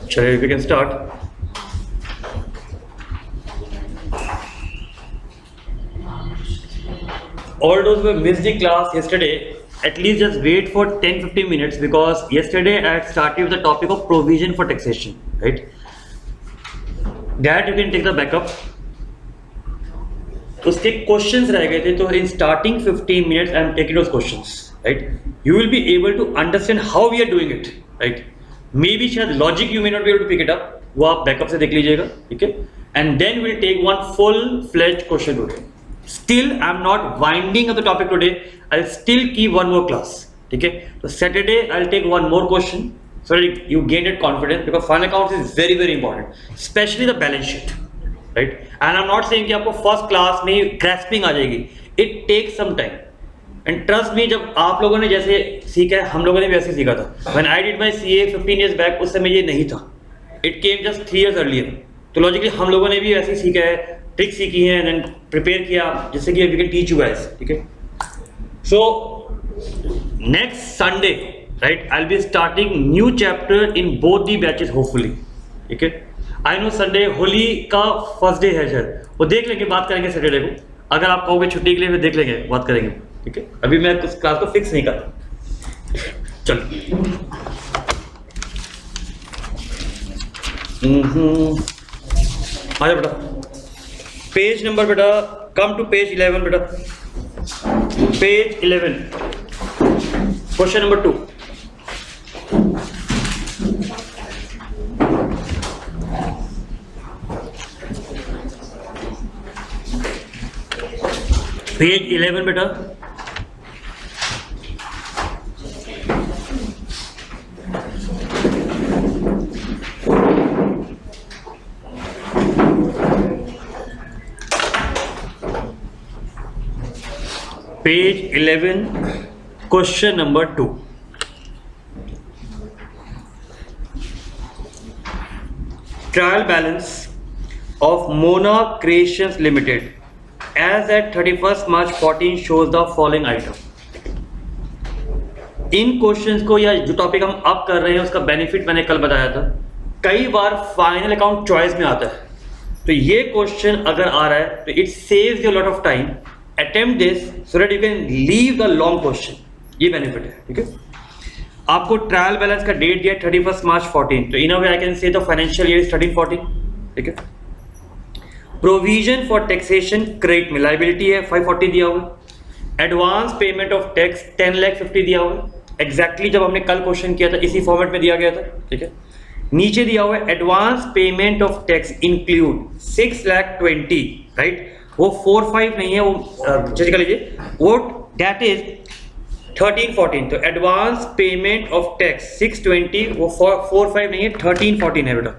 चलिए we can start. All those who missed the class yesterday, at least just wait for 10-15 minutes because yesterday I had started with the topic of provision for taxation, right? That you can take the backup. उसके questions रह गए थे, तो in starting 15 minutes I am taking those questions, right? You will be able to understand how we are doing it, right? Maybe शायद logic you may not be able to pick it up, वो आप backup से देख लीजिएगा, ठीक है? And then will take one full fledged question today. Still I am not winding up the topic today, I will still keep one more class, ठीक है? तो Saturday I will take one more question so that you gain that confidence because final accounts is very very important, especially the balance sheet, right? And I'm not saying कि आपको first class में grasping आ जाएगी, it takes some time. And trust me, जब आप लोगों ने जैसे सीखा है, हम लोगों ने भी ऐसे सीखा था. When I did my CA 15 years back, उस समय ये नहीं था. It came just 3 years earlier. तो लॉजिकली हम लोगों ने भी ऐसे ही सीखा है, ट्रिक सीखी है, एंड प्रिपेयर किया जिससे कि we can teach you guys, ठीक है? So next Sunday, right, I'll be starting new chapter in both the batches hopefully, ठीक है? I know Sunday होली का फर्स्ट डे है शायद, वो देख लेंगे, बात करेंगे सैटरडे को. अगर आप कहोगे छुट्टी के लिए, फिर देख लेंगे, बात करेंगे, ठीक है? अभी मैं उस क्लास को फिक्स नहीं करता. चलो आजा बेटा, पेज नंबर बेटा, कम टू पेज 11 बेटा, पेज 11, क्वेश्चन नंबर 2. पेज 11 बेटा, page 11, question number 2. Trial balance of Mona creations limited as at 31st March 14 shows the following item. In questions को या जो टॉपिक हम अब कर रहे हैं उसका बेनिफिट मैंने कल बताया था. कई बार फाइनल अकाउंट चॉइस में आता है, तो ये क्वेश्चन अगर आ रहा है तो it saves you lot of time. Attempt this so that you can leave the long question. ये बेनिफिट है, ठीक है? आपको ट्रायल बैलेंस का डेट दिया 31st March 14, तो in a way I can say the financial year is 13-14, ठीक है? प्रोविजन फॉर टैक्सेशन क्रेडिट में लाइबिलिटी है 540 दिया हुआ. एडवांस पेमेंट ऑफ टैक्स 10,50,000 दिया हुआ. एग्जैक्टली जब हमने कल क्वेश्चन किया था इसी फॉर्मेट में दिया गया था, ठीक है? नीचे दिया हुआ है advance payment of tax include 6,20,000, right? वो 4-5 नहीं है, वो चेक कर लीजिए, वो दैट इज 13-14. तो एडवांस पेमेंट ऑफ टैक्स 620, वो 4-5 नहीं है, 13-14 है बेटा.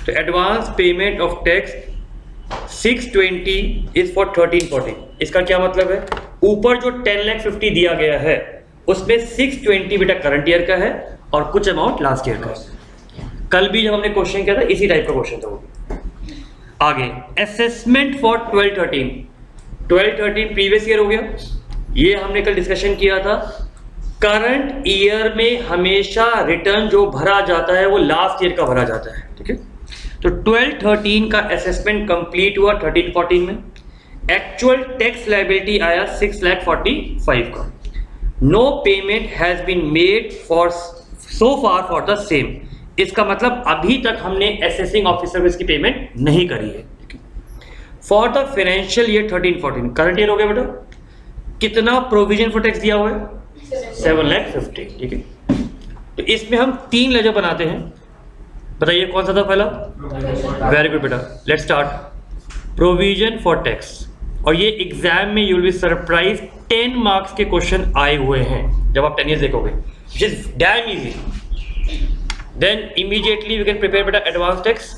तो advance payment of tax 620 is for 13-14. इसका क्या मतलब है? ऊपर जो 10,50,000 दिया गया है उसमें 620 बेटा करंट ईयर का है और कुछ अमाउंट लास्ट ईयर का है. कल भी जब हमने क्वेश्चन किया था इसी टाइप का क्वेश्चन था वो. आगे असेसमेंट फॉर 12-13 प्रीवियस ईयर हो गया, ये हमने कल डिस्कशन किया था. करंट ईयर में हमेशा रिटर्न जो भरा जाता है वो लास्ट ईयर का भरा जाता है, ठीक है? तो 12-13 का असेसमेंट कंप्लीट हुआ 13-14 में. एक्चुअल टैक्स लायबिलिटी आया 6,45,000 का. No payment has been made for so far for the same. इसका मतलब अभी तक हमने असेसिंग ऑफिसर को इसकी पेमेंट नहीं करी है. For the financial year 13-14 current year हो गया बेटा. कितना प्रोविजन फॉर टैक्स दिया हुआ है? 7,50,000, ठीक है? तो इसमें हम 3 लेजर बनाते हैं. बताइए कौन सा था पहला? वेरी गुड बेटा, let's start. Provision for tax, और ये एग्जाम में you will be surprise 10 marks के क्वेश्चन आए हुए हैं जब आप 10 ईयर्स देखोगे, which is damn easy. Then immediately we can prepare बेटा advance tax.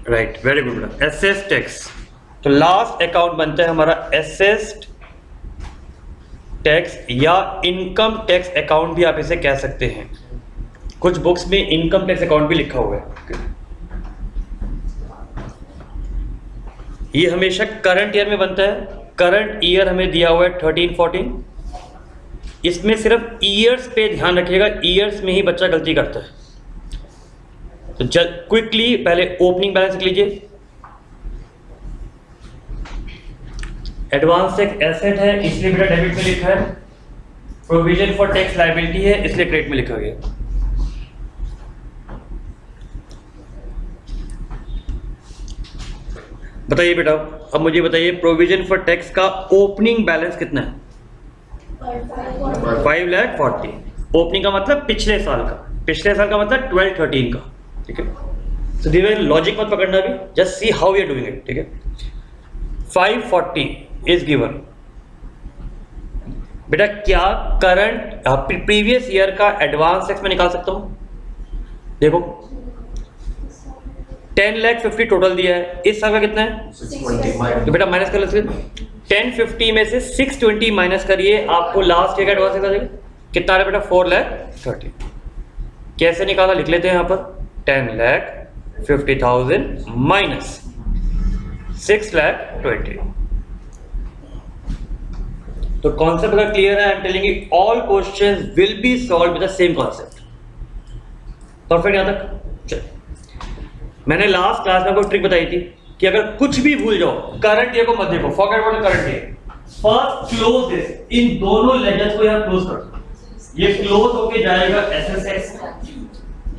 Right, very good बेटा. एसेस टैक्स, तो लास्ट अकाउंट बनता है हमारा एसेस्ड टैक्स या इनकम टैक्स अकाउंट भी आप इसे कह सकते हैं. कुछ बुक्स में इनकम टैक्स अकाउंट भी लिखा हुआ है. ये हमेशा करंट ईयर में बनता है। करंट ईयर हमें दिया हुआ है 13-14। इसमें सिर्फ ईयर्स पे ध्यान रखिएगा, ईयर्स में ही बच्चा गलती करता है। तो क्विकली पहले ओपनिंग बैलेंस लिख लीजिए। एडवांस टैक्स एसेट है इसलिए बेटा डेबिट में लिखा है, प्रोविजन फॉर टैक्स लायबिलिटी है इसलिए क्रेडिट में लिखा गया। बताइए बेटा, अब मुझे बताइए प्रोविजन फॉर टैक्स का ओपनिंग बैलेंस कितना है? 5,40,000। ओपनिंग का मतलब पिछले साल का, पिछले साल का मतलब 12-13 का। ठीक है, तो धीरे लॉजिक मत पकड़ना भी, just see how you are doing it. ठीक है, 540 इज गिवन। बेटा क्या करंट प्रीवियस ईयर का एडवांस टैक्स में निकाल सकता हूं? देखो 10,50,000 टोटल दिया है, इस साल का कितना है 620। तो बेटा माइनस कर लो। 1050 में से 620 माइनस करिए, आपको लास्ट ईयर का एडवांस टैक्स आ जाएगा। कितना आ रहा है बेटा 4,30,000। कैसे निकाला लिख लेते हैं यहाँ पर, 10,50,000 माइनस 6,20,000। तो कॉन्सेप्ट अगर क्लियर है, आई am telling you all questions will be solved with the same concept. Perfect यहां तक? चलिए, मैंने लास्ट क्लास में आपको ट्रिक बताई थी कि अगर कुछ भी भूल जाओ, करंट ईयर को मत देखो, forget about the current year, first close this, इन दोनों लेजर्स को यहां क्लोज कर दो। ये क्लोज होके जाएगा एसएसएस,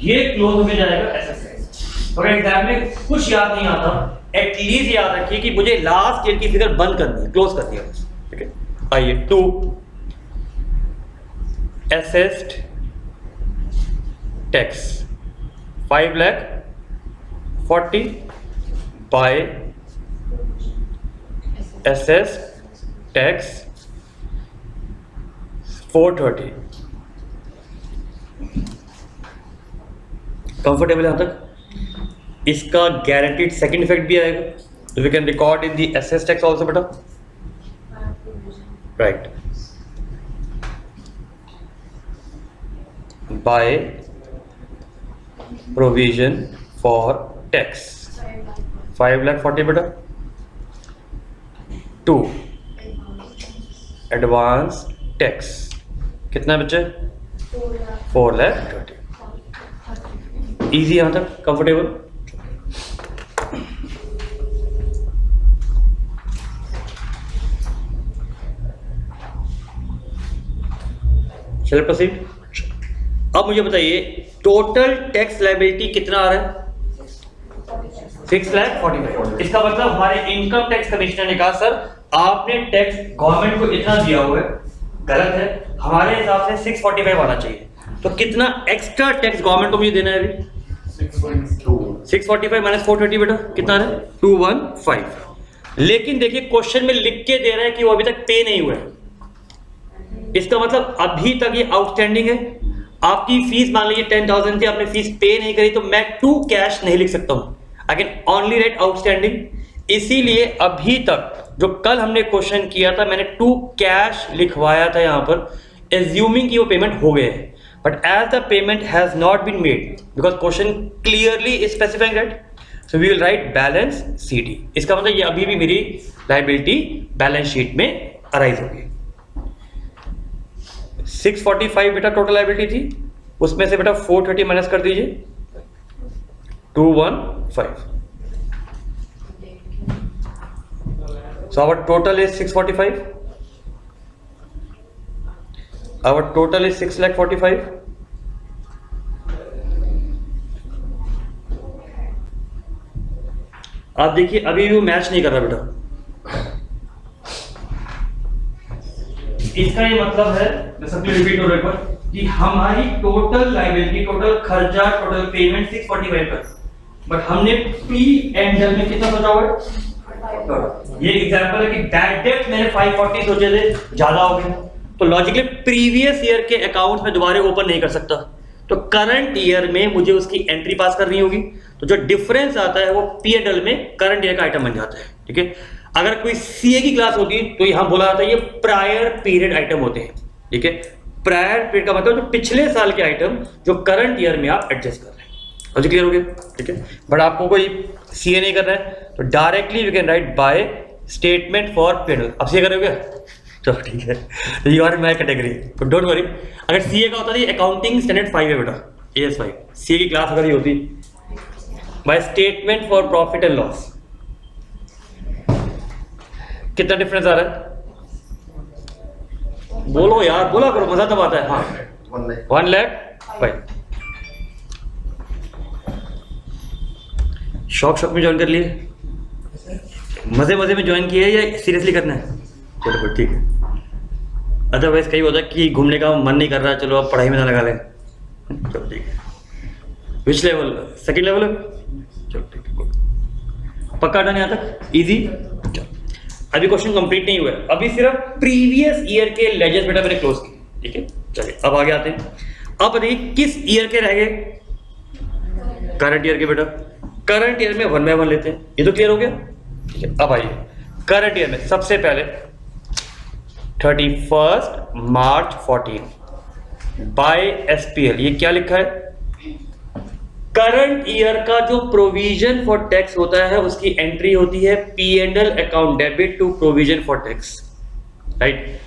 ये क्लोज होके जाएगा एसएसएस। अगर एग्जाम में कुछ याद नहीं आता, एटलीस्ट याद रखिए कि मुझे लास्ट ईयर की फिगर बंद करनी है, क्लोज करनी है। ठीक है, आइए 2 assessed tax 5,40,000 by assessed tax 430। Comfortable यहां तक? इसका गारंटीड सेकंड इफेक्ट भी आएगा, तो we can record in the assessed tax also बेटा, right, by provision for tax 5,40,000 बेटा। 2 एडवांस टैक्स कितना बच्चे 4,30,000। इजी यहां तक, कंफर्टेबल? चलिए प्रोसीड। अब मुझे बताइए टोटल टैक्स लायबिलिटी कितना आ रहा है? 6,45,000। इसका मतलब हमारे इनकम टैक्स कमिश्नर ने कहा सर आपने टैक्स गवर्नमेंट को इतना दिया हुआ है, गलत है, हमारे हिसाब से 645 आना चाहिए। तो कितना एक्स्ट्रा टैक्स गवर्नमेंट को मुझे देना है अभी? 645 माइनस 430 बेटा कितना है? 215। लेकिन देखिए क्वेश्चन में लिख के दे रहा है कि वो अभी तक पे नहीं हुआ है। इसका मतलब अभी तक ये आउटस्टैंडिंग है। आपकी फीस मान लीजिए 10,000 थी, आपने फीस पे नहीं करी, तो मैं टू कैश नहीं लिख सकता हूं, I can only right outstanding. इसीलिए अभी तक जो कल हमने क्वेश्चन किया था, मैंने टू कैश लिखवाया था यहां पर, एज्यूमिंग कि वो पेमेंट हो गए हैं। But as the payment has not been made, because question clearly specifying that, so we will write balance CD. इसका मतलब ये अभी भी मेरी लायबिलिटी बैलेंस शीट में अराइज होगी। 645 बेटा टोटल लायबिलिटी थी, उसमें से बेटा 430 माइनस कर दीजिए, 215। So our total is 645. Our total is 6,45,000. आप देखिए अभी भी वो मैच नहीं कर रहा बेटा। इसका ये मतलब है, मैं सबके रिपीट हो रहा है कि हमारी टोटल लायबिलिटी, टोटल खर्चा, टोटल पेमेंट 645 का, बट हमने पी एंड एल में कितना सोचा हुआ है? ये एग्जांपल है कि बैड डेट मैंने 540 सोचे थे, ज्यादा हो गए, तो लॉजिकली प्रीवियस ईयर के अकाउंट्स में दोबारा ओपन नहीं कर सकता, तो करंट ईयर में मुझे उसकी एंट्री पास करनी होगी। तो जो डिफरेंस आता है वो पी एंड एल में करंट ईयर का आइटम बन जाता है। ठीक है, अगर कोई सीए की क्लास होती तो यहां बोला जाता है ये प्रायर पीरियड आइटम होते हैं। ठीक है, प्रायर पीरियड का मतलब जो पिछले साल के आइटम जो करंट ईयर में आप एडजस्ट कर रहे हैं। क्लियर हो गया? ठीक है, बट आपको कोई सीए नहीं करना है, तो directly we can write by statement for P&L। अब सीए करोगे, चलो ठीक है, यू आर माई कैटेगरी, तो डोंट वरी। अगर सीए का होता था अकाउंटिंग स्टैंडर्ड 5 है बेटा, AS5, सीए की क्लास अगर ये होती bye statement for profit and loss. कितना डिफरेंस आ रहा है? बोलो यार, बोला करो, मजा तब आता है। हाँ 1 लाख भाई, शौक में ज्वाइन कर लिए, मजे में ज्वाइन किए या सीरियसली करना है? चलो फिर ठीक है। अदरवाइज कहीं होता है कि घूमने का मन नहीं कर रहा, चलो अब पढ़ाई में ना लगा लें। चलो ठीक है। Which level? Second level? चलो ठीक है, पक्का डन यहाँ तक? इजी। चलो अभी क्वेश्चन कंप्लीट नहीं हुआ है, अभी सिर्फ प्रीवियस ईयर के लेजर बेटा मैंने क्लोज किए, ठीक है। चलिए अब आगे आते हैं। अब देखिए किस ईयर के रह गए? करंट ईयर के बेटा। करंट ईयर में 1 बाय 1 लेते हैं, ये तो क्लियर हो गया, ठीक है। अब आइए करंट ईयर में सबसे पहले 31 मार्च 14 बाय SPL। ये क्या लिखा है? करंट ईयर का जो प्रोविजन फॉर टैक्स होता है उसकी एंट्री होती है P&L account debit to provision for tax, right.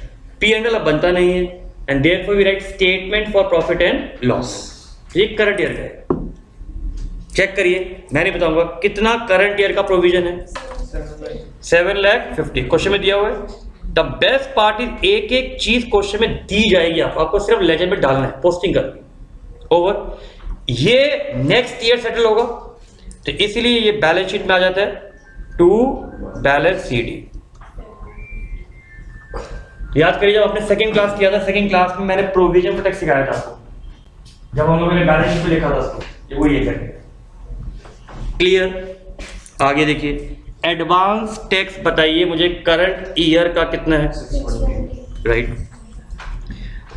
P&L अब बनता नहीं है and therefore we write statement for profit and loss. ये करंट ईयर का है। चेक करिए, मैं नहीं बताऊंगा कितना करंट ईयर का प्रोविजन है। 7,50,000 क्वेश्चन में दिया हुआ है। द बेस्ट पार्ट इज एक एक चीज क्वेश्चन में दी जाएगी, आपको सिर्फ लेजर में डालना है, पोस्टिंग करनी, ओवर। ये नेक्स्ट ईयर सेटल होगा, तो इसीलिए ये बैलेंस शीट में आ जाता है टू बैलेंस CD। याद करिए जब आपने सेकंड क्लास किया था, सेकंड क्लास में मैंने प्रोविजन फॉर टैक्स सिखाया था आपको, जब हम लोगों ने बैलेंस शीट पे लिखा था उसको, वो ये करके क्लियर। आगे देखिए, एडवांस टैक्स बताइए मुझे करंट ईयर का कितना है, राइट।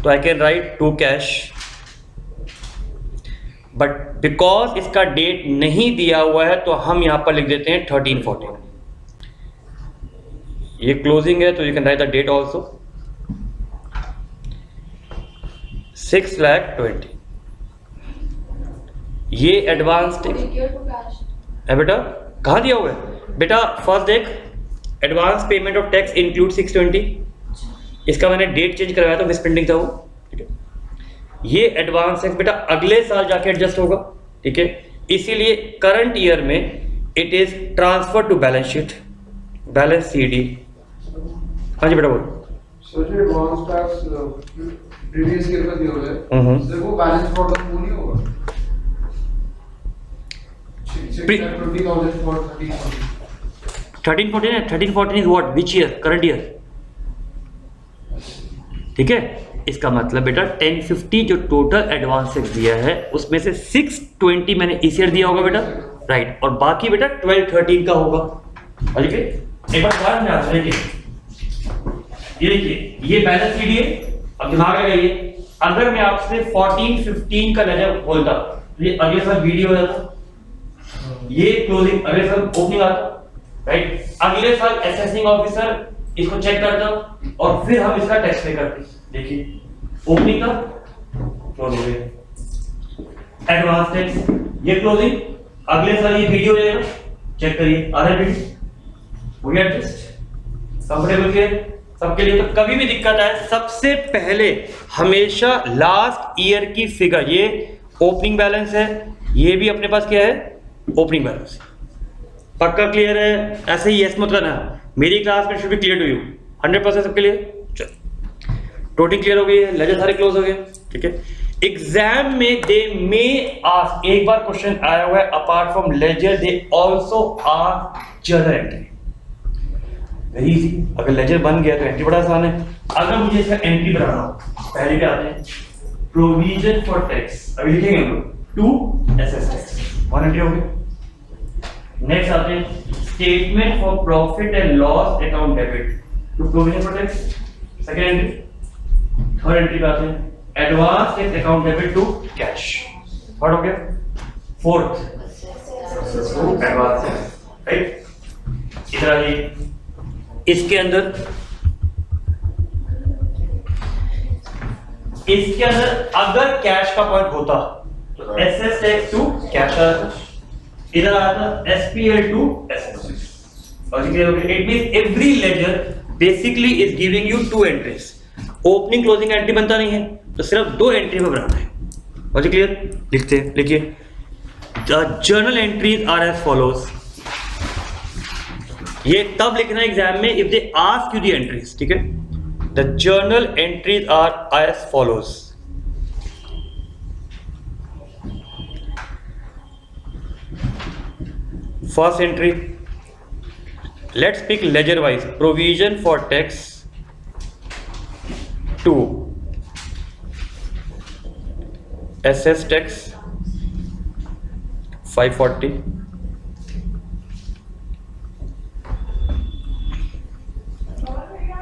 तो I can write to cash, but because इसका डेट नहीं दिया हुआ है तो हम यहां पर लिख देते हैं 13-14। ये क्लोजिंग है तो you can write the date also, 6,20,000। ये एडवांस टैक्स है बेटा, कहाँ दिया हुआ है बेटा? फर्स्ट देख, advance payment of tax include 620। इसका मैंने डेट चेंज करवाया था, मिस प्रिंटिंग था वो, ठीक है। ये एडवांस टैक्स बेटा अगले साल जाके एडजस्ट होगा, ठीक है। इसीलिए करंट ईयर में it is transfer to balance sheet, balance CD। हाँ जी बेटा बोलो। सर जो एडवांस टैक्स प्रीवियस ईयर का दिया हुआ है, सर वो बैलेंस फॉर द फुल नहीं होगा? 13-14 है। 13-14 is what? Which year? Current year, ठीक है। इसका मतलब बेटा 1050 जो टोटल एडवांस टैक्स दिया है उसमें से 620 मैंने इस ईयर दिया होगा बेटा, राइट। और बाकी बेटा 12-13 का होगा, ठीक है। एक बार ध्यान में आता है, ये देखिए ये बैलेंस CD है। अब दिमाग लगाइए, अगर मैं आपसे 14-15 का लेजर बोलता तो ये अगले साल वीडियो हो जाता, ये क्लोजिंग अगले साल ओपनिंग आता, राइट। अगले साल असेसिंग ऑफिसर इसको चेक करता और फिर हम इसका टैक्स पे करते। देखिए ओपनिंग का क्लोज हो गया, एडवांस टैक्स, ये क्लोजिंग, अगले साल ये वीडियो हो जाएगा, चेक करिए आ रहा है वीडियो, हो गया एडजस्ट, कंफर्टेबल के सबके लिए। तो कभी भी दिक्कत आए सबसे पहले हमेशा लास्ट ईयर की फिगर, ये ओपनिंग बैलेंस है, ये भी अपने पास क्या है? Opening balance. पक्का क्लियर है? ऐसे ही यस मत करना, मेरी क्लास में should be clear to you 100% सबके लिए। चलो टोटल क्लियर हो गई है, लेजर सारे क्लोज हो गए, ठीक है। एग्जाम में दे मे आस्क, एक बार क्वेश्चन आया हुआ है, apart from ledger they also ask journal entry. Very easy, अगर लेजर बन गया तो एंट्री बड़ा आसान है। अगर मुझे इसका एंट्री बनाना हो, पहले क्या आते हैं? प्रोविजन फॉर टैक्स, अभी लिखेंगे हम लोग टू एसेस टैक्स, 1 एंट्री हो गई। नेक्स्ट आते हैं statement for profit and loss account debit to provision for tax, second entry. Third entry पे आते हैं advance tax account debit to cash, third हो गया। Fourth advance tax, right. इधर आइए, इसके अंदर अगर कैश का पॉइंट होता तो एसएस टैक्स टू कैश आता, इधर आता SPL to assess. It means every ledger basically is giving you 2 entries. Opening closing entry बनता नहीं है तो सिर्फ 2 एंट्री में बनाना है. और क्लियर? लिखते हैं, लिखिए. The journal entries are as follows. ये तब लिखना एग्जाम में if they ask you the entries. ठीक है? The journal entries are as follows. First entry, let's pick ledger wise. Provision for tax 2, SS tax 540,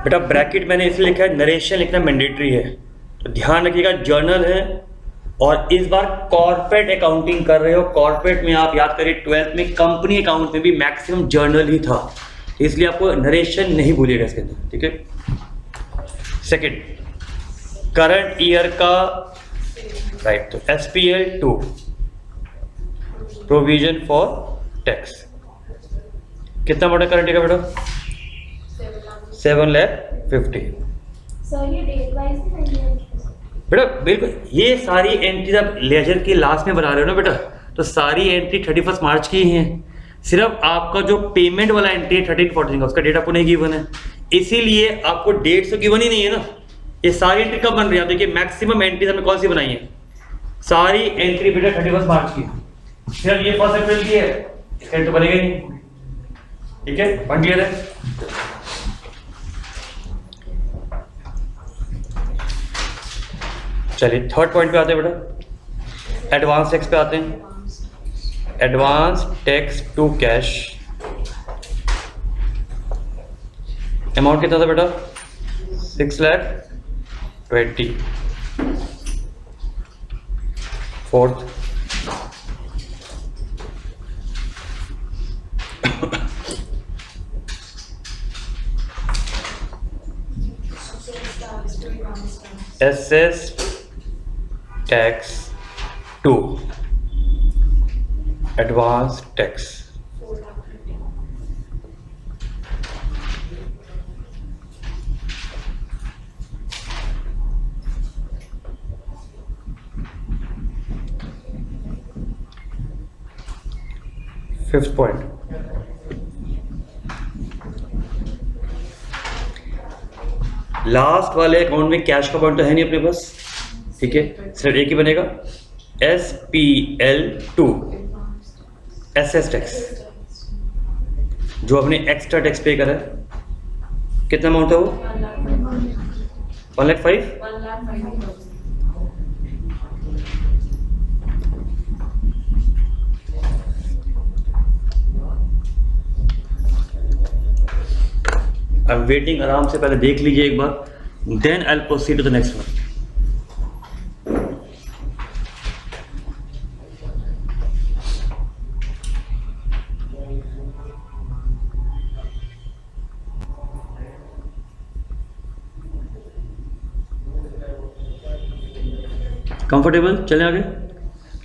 बेटा ब्रैकेट मैंने इसलिए लिखा है, नरेशन लिखना मैंडेटरी है तो ध्यान रखिएगा. जर्नल है और इस बार कॉर्पोरेट अकाउंटिंग कर रहे हो. कॉर्पोरेट में आप याद करिए 12th में कंपनी अकाउंट में भी मैक्सिमम जर्नल ही था, इसलिए आपको नरेशन नहीं भूलिएगा इसके अंदर. ठीक है? सेकंड, करंट ईयर का राइट, तो SPL 2, प्रोविजन फॉर टैक्स. कितना बड़ा करंट ईयर का बेटा? 7,50,000. सर ये डेट वाइज नहीं है बेटा बिल्कुल. ये सारी एंट्री आप लेजर के लास्ट में बना रहे हो ना बेटा, तो सारी एंट्री 31 मार्च की ही है. सिर्फ आपका जो पेमेंट वाला एंट्री 13-14 का उसका डेट आपको नहीं गिवन है, इसीलिए आपको डेट तो गिवन ही नहीं है ना. ये सारी एंट्री कब बन रही है? आप देखिए मैक्सिमम एंट्रीज हमने कौन सी बनाई है? सारी एंट्री बेटा 31 मार्च की. सिर्फ ये 1 अप्रैल की है, इसका तो बनेगा ही नहीं. ठीक है? पॉइंट क्लियर है? चलिए थर्ड पॉइंट पे आते हैं बेटा, एडवांस टैक्स पे आते हैं. Advance tax to cash. Amount कितना था बेटा? 6,20,000. Fourth, SS tax 2, advance tax. Fifth point, last वाले अकाउंट में कैश का पॉइंट तो है नहीं अपने पास. ठीक है? सिर्फ एक ही बनेगा, SPL 2, SS टैक्स, जो अपने एक्स्ट्रा टैक्स पे करा है. कितना अमाउंट है वो? 1,05,000. I'm waiting, आराम से पहले देख लीजिए एक बार, then I'll proceed to the next one. Comfortable? चलें आगे.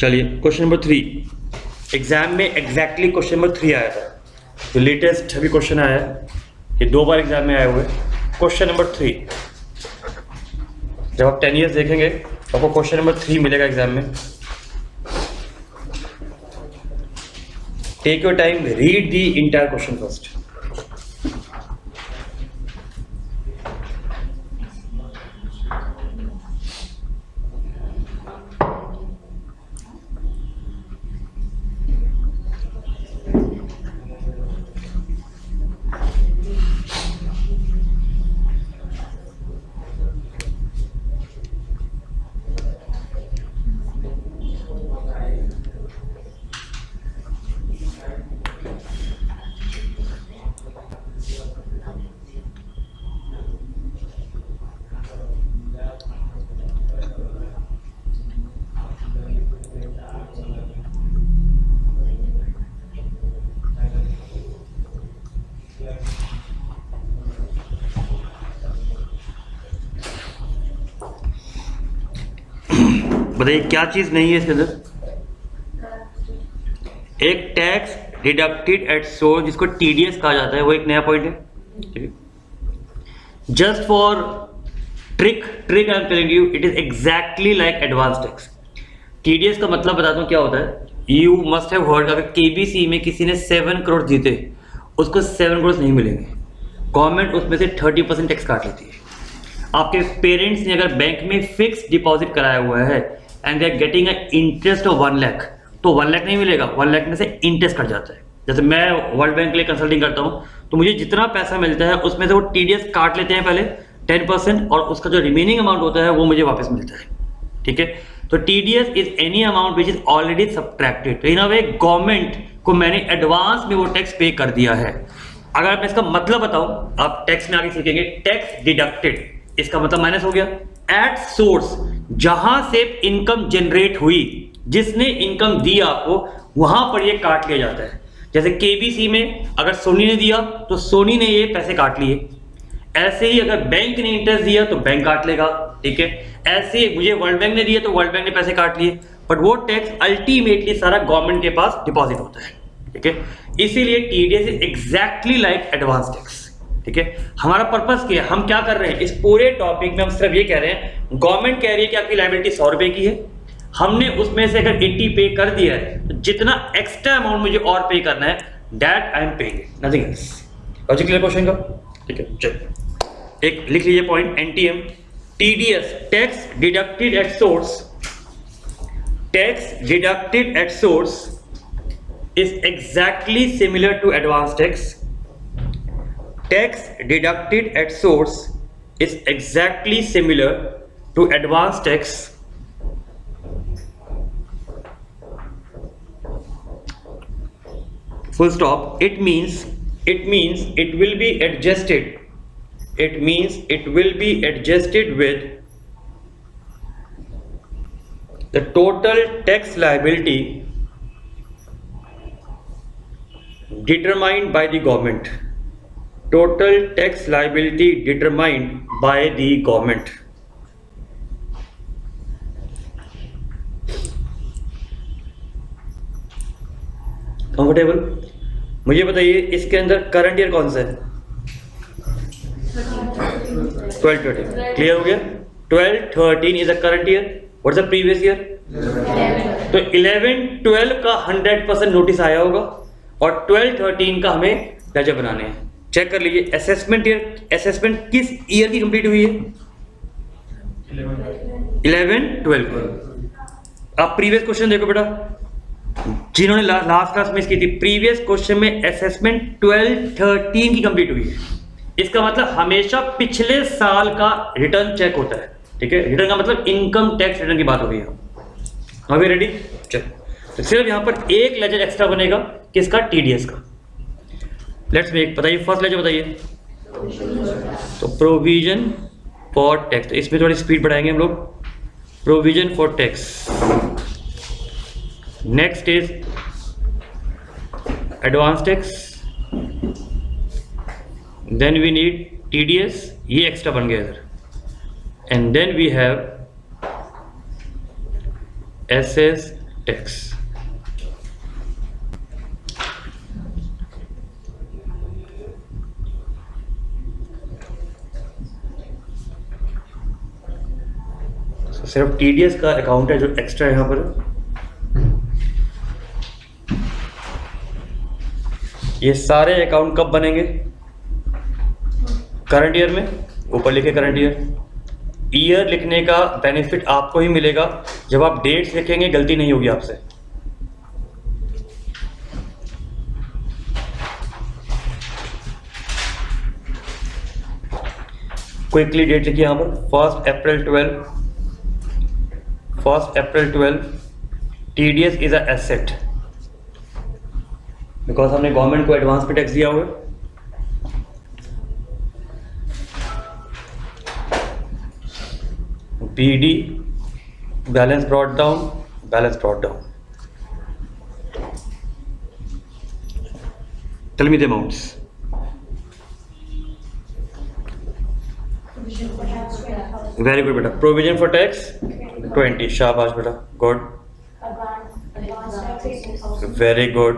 चलिए क्वेश्चन नंबर 3. एग्जाम में एग्जैक्टली क्वेश्चन नंबर 3 आया था, जो लेटेस्ट अभी क्वेश्चन आया है, ये 2 बार एग्जाम में आए हुए. क्वेश्चन नंबर 3, जब आप 10 ईयर्स देखेंगे तो आपको क्वेश्चन नंबर 3 मिलेगा एग्जाम में. Take your time, read the entire question first. बताइए क्या चीज नहीं है इसके अंदर? एक टैक्स डिडक्टेड एट सोर्स, जिसको टीडीएस कहा जाता है, वो एक नया पॉइंट है। Just for trick I am telling you, it is exactly like advance tax. TDS का मतलब बताता हूँ क्या होता है। यू मस्ट हैव हर्ड, अगर केबीसी में किसी ने 7 करोड़ जीते, उसको 7 करोड़ नहीं मिलेंगे, गवर्नमेंट उसमें से 30% टैक्स काट लेती है। आपके पेरेंट्स ने अगर बैंक में फिक्स डिपॉजिट कराया हुआ है and they are getting a interest of 1 lakh, तो 1 लाख नहीं मिलेगा, 1 लाख में से इंटरेस्ट कट जाता है। जैसे मैं वर्ल्ड बैंक के लिए कंसल्टिंग करता हूँ, तो मुझे जितना पैसा मिलता है उसमें से वो टीडीएस काट लेते हैं पहले 10%, और उसका जो रिमेनिंग अमाउंट होता है वो मुझे वापस मिलता है। ठीक है, तो TDS is any amount which is already subtracted. तो इन अ वे गवर्नमेंट को मैंने एडवांस में वो टैक्स पे कर दिया है। अगर मैं इसका मतलब बताऊं, आप टैक्स में आगे सीखेंगे, टैक्स डिडक्टेड, इसका मतलब माइनस हो गया। एट सोर्स, जहां से इनकम जनरेट हुई, जिसने इनकम दी आपको, वहां पर ये काट लिया जाता है। जैसे केबीसी में अगर सोनी ने दिया तो सोनी ने ये पैसे काट लिए, ऐसे ही अगर बैंक ने इंटरेस्ट दिया तो बैंक काट लेगा। ठीक है, ऐसे ही मुझे वर्ल्ड बैंक ने दिया तो वर्ल्ड बैंक ने पैसे काट लिए, बट वो टैक्स अल्टीमेटली सारा गवर्नमेंट के पास डिपॉजिट होता है। ठीक है, इसीलिए TDS is exactly like advance tax. ठीक है, हमारा पर्पस क्या है, हम क्या कर रहे हैं इस पूरे टॉपिक में, हम सिर्फ ये कह रहे हैं, गवर्नमेंट कह रही है कि आपकी लायबिलिटी 100 रुपए की है, हमने उसमें से अगर 80 पे कर दिया है, तो जितना एक्स्ट्रा अमाउंट मुझे और पे करना है, that I am paying, nothing else. Logic clear question का? ठीक है, चलिए एक लिख लीजिए point, NTM, TDS, tax deducted at source, tax deducted at source is exactly similar to advance tax. Tax deducted at source is exactly similar to advance tax. Full stop. It means it will be adjusted. It means it will be adjusted with the total tax liability determined by the government. Total tax liability determined by the government. Comfortable? मुझे बताइए इसके अंदर current year कौन सा है? 12-13 clear हो गया? 12-13 is a current year. What's the previous year? तो 11-12 का 100% नोटिस आया होगा और 12-13 का हमें लेजर बनाने हैं। चेक कर लीजिए असेसमेंट ईयर, असेसमेंट किस ईयर की कंप्लीट हुई है? 11-12। आप प्रीवियस क्वेश्चन देखो बेटा, जिन्होंने लास्ट क्लास में इसकी थी, प्रीवियस क्वेश्चन में असेसमेंट 12-13 की कंप्लीट हुई है। इसका मतलब हमेशा पिछले साल का रिटर्न चेक होता है। ठीक है, रिटर्न का मतलब इनकम टैक्स रिटर्न की बात हो रही है। अभी रेडी? चल, तो सिर्फ यहां पर एक लेजर एक्स्ट्रा बनेगा, किसका? टीडीएस का। लेट्स मेक, बताइए फर्स्ट लेजर बताइए। तो प्रोविजन फॉर टैक्स, तो इसमें थोड़ी स्पीड बढ़ाएंगे हम लोग। Provision for tax, next is advance tax, then we need TDS, ये एक्स्ट्रा बन गया इधर, and then we have assess tax. सिर्फ टीडीएस का अकाउंट है जो एक्स्ट्रा है यहां पर। ये सारे अकाउंट कब बनेंगे? करंट ईयर में। ऊपर लिखे करंट ईयर। ईयर लिखने का बेनिफिट आपको ही मिलेगा, जब आप डेट्स लिखेंगे गलती नहीं होगी आपसे। क्विकली डेट लिखिए यहां पर, 1 April 12 TDS is a asset, because हमने गवर्नमेंट को एडवांस पे टैक्स दिया हुआ है। BD balance brought down, tell me the amounts. Very good बेटा, प्रोविजन फॉर टैक्स 20, शाबाश बेटा, गुड, वेरी गुड,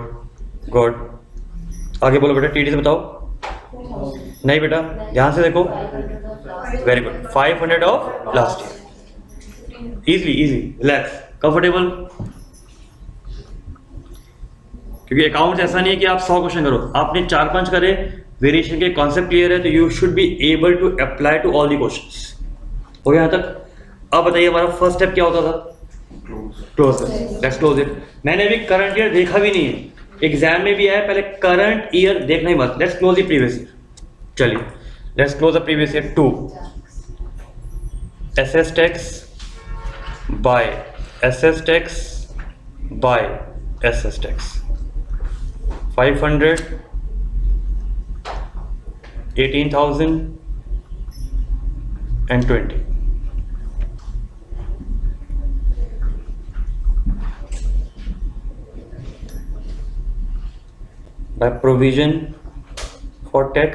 गुड, आगे बोलो बेटा, टीडी से बताओ। नहीं बेटा, ध्यान से देखो। Very good, 500 of last year. Easily easy, relax, comfortable, क्योंकि अकाउंट ऐसा नहीं है कि आप 100 क्वेश्चन करो, आपने 4-5 करे, वेरिएशन के कॉन्सेप्ट क्लियर है, तो you should be able to apply to all the questions. हो गया यहाँ तक? अब बताइए हमारा फर्स्ट स्टेप क्या होता था? क्लोज। Let's close it. मैंने अभी करंट ईयर देखा भी नहीं है, एग्जाम में भी आया, पहले करंट ईयर देखना ही मत। Let's close the previous year. चलिए, let's close the previous year. 2 assess tax by assess tax by assess tax 500, 18,000 and 20. By provision for tax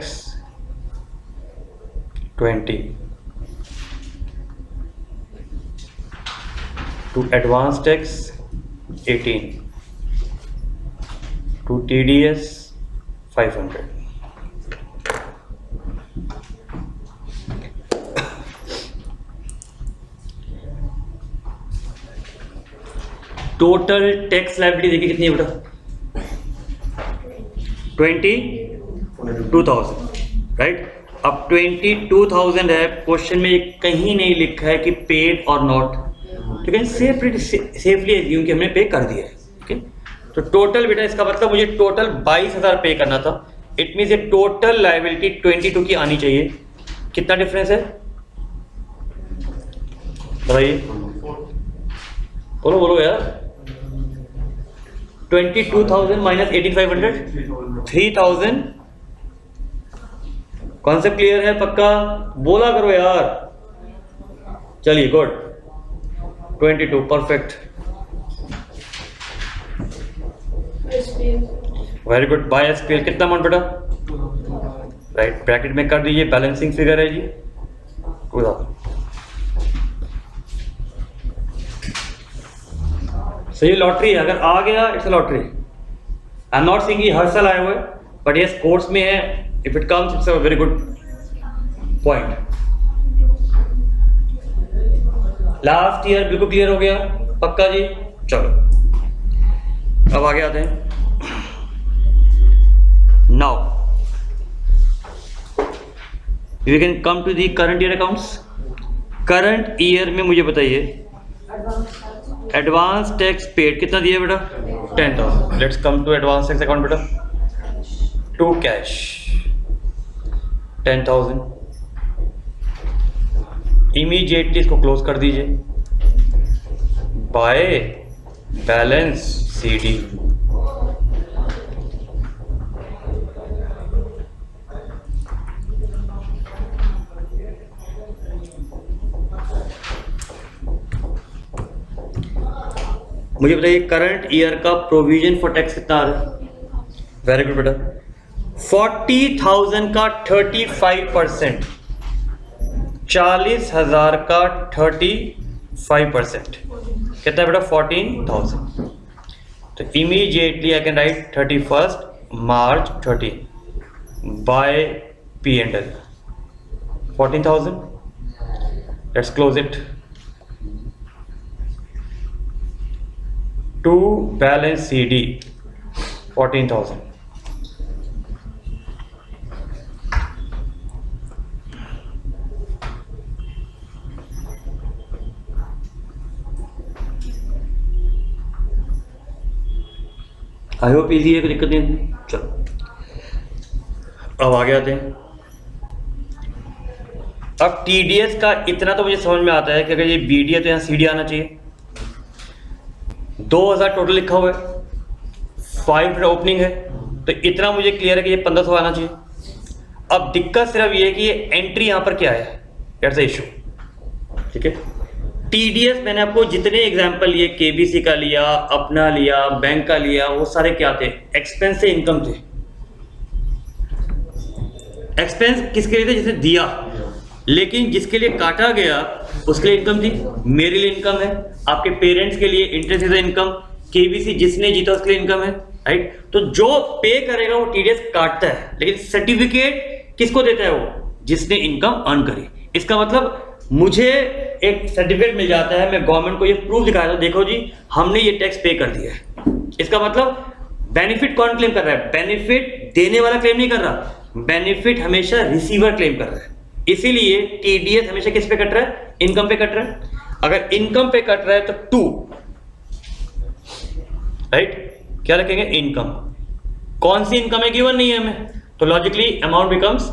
20, to advance tax 18, to TDS 500. Total tax liability देखिए कितनी है बेटा? 22,000, right. अब 22,000 है, question में कहीं नहीं लिखा है कि पेड और नॉट, तो कैन सेफली एज्यूम कि हमने पे कर दिया है। ओके, तो टोटल बेटा, इसका मतलब मुझे टोटल 22,000 पे करना था। इट मीन्स ये टोटल लायबिलिटी 22 की आनी चाहिए। कितना डिफरेंस है बताइए? बोलो बोलो यार। 22,000 माइनस 18,500, 3,000। कॉन्सेप्ट क्लियर है? पक्का बोला करो यार। चलिए, good, 22, perfect, very good. By SPL कितना अमाउंट बेटा? राइट, ब्रैकेट में कर दीजिए, बैलेंसिंग फिगर है जी 2,000। सो ये लॉटरी है, अगर आ गया it's a lottery. I am not saying कि हर साल आए हुए, बट यस कोर्स में है, if it comes it's a very good point. Last year बिल्कुल क्लियर हो गया? पक्का जी? चलो अब आगे आते हैं। Now we can come to the current year accounts. Current year में मुझे बताइए एडवांस टैक्स पेड कितना दिया बेटा? 10,000। Let's come to advance tax account बेटा। To cash 10,000। इमीडिएटली इसको क्लोज कर दीजिए बाय बैलेंस सीडी। मुझे बताइए करंट ईयर का प्रोविजन फॉर टैक्स कितना आ रहा है? वेरी गुड बेटा। 40,000 का 35%, 40,000 का 35% कितना बेटा? 14,000। तो immediately I can write 31 March 13 by P and L 14,000। Let's close it to balance CD 14,000। I hope easy है, कोई दिक्कत नहीं है। चलो अब आगे आते हैं। अब TDS का इतना तो मुझे समझ में आता है कि अगर ये BD है तो यहाँ CD आना चाहिए। 2,000 टोटल लिखा हुआ है, 500 ओपनिंग है, तो इतना मुझे क्लियर है कि ये 1,500 आना चाहिए। अब दिक्कत सिर्फ ये है कि ये एंट्री यहाँ पर क्या है, दैट्स द इशू। ठीक है, TDS मैंने आपको जितने एग्जांपल लिए, KBC का लिया, अपना लिया, बैंक का लिया, वो सारे क्या थे? एक्सपेंस से इनकम थे। एक्सपेंस किसके लिए थे? जिसने दिया, लेकिन जिसके लिए काटा गया उसके लिए इनकम थी। मेरे लिए इनकम है, आपके पेरेंट्स के लिए इंटरेस्ट इज इनकम, KBC जिसने जीता उसके लिए इनकम है। राइट। तो जो पे करेगा वो टीडीएस काटता है, लेकिन सर्टिफिकेट किसको देता है? वो जिसने इनकम अर्न करी। इसका मतलब मुझे एक सर्टिफिकेट मिल जाता है, मैं गवर्नमेंट को ये प्रूफ दिखाया था, देखो जी हमने ये टैक्स पे कर दिया है। इसका मतलब बेनिफिट कौन क्लेम कर रहा है? बेनिफिट देने वाला क्लेम नहीं कर रहा, बेनिफिट हमेशा रिसीवर क्लेम कर रहा है। इसीलिए टीडीएस हमेशा किस पे कट रहा है? इनकम पे कट रहा है। अगर इनकम पे कट रहा है तो 2, राइट, क्या रखेंगे? इनकम। कौन सी इनकम है? गिवन नहीं है हमें, तो लॉजिकली अमाउंट बिकम्स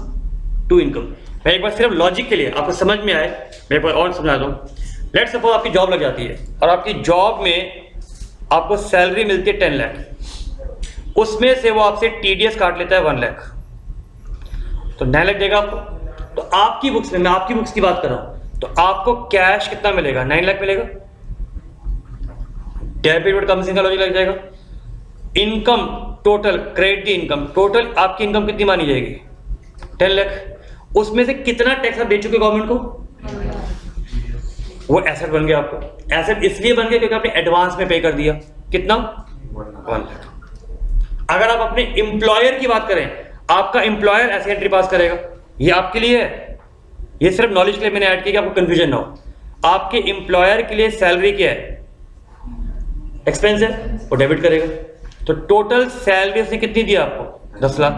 2 इनकम। मैं एक बार सिर्फ लॉजिक के लिए आपको समझ में आए मैं एक बार और समझा दूं। लेट्स सपोज आपकी जॉब लग जाती है और आपकी जॉब में आपको सैलरी मिलती है 10 लाख, उसमें से वो आपसे टीडीएस काट लेता है 1 लाख, तो 9 लाख देगा आपको। तो आपकी बुक्स में, मैं आपकी बुक्स की बात कर रहा हूं, तो आपको कैश कितना मिलेगा? 9 लाख मिलेगा। डेबिट कम से का लॉजिक लग जाएगा। Income total, credit income total, आपकी इनकम कितनी मानी जाएगी? 10 लाख। उसमें से कितना टैक्स आप दे चुके गवर्नमेंट को? वो एसेट बन गया आपको। एसेट इसलिए बन गया क्योंकि आपने एडवांस में पे कर दिया। कितना? 1 लाख। अगर आप अपने एम्प्लॉयर की बात करें, आपका एम्प्लॉयर ऐसे एंट्री पास करेगा, ये आपके लिए है, ये सिर्फ नॉलेज के लिए मैंने ऐड किया कि आपको कंफ्यूजन ना हो। आपके एम्प्लॉयर के लिए सैलरी क्या है? एक्सपेंस है, वो डेबिट करेगा। तो टोटल सैलरी उसने कितनी दी आपको? 10 लाख,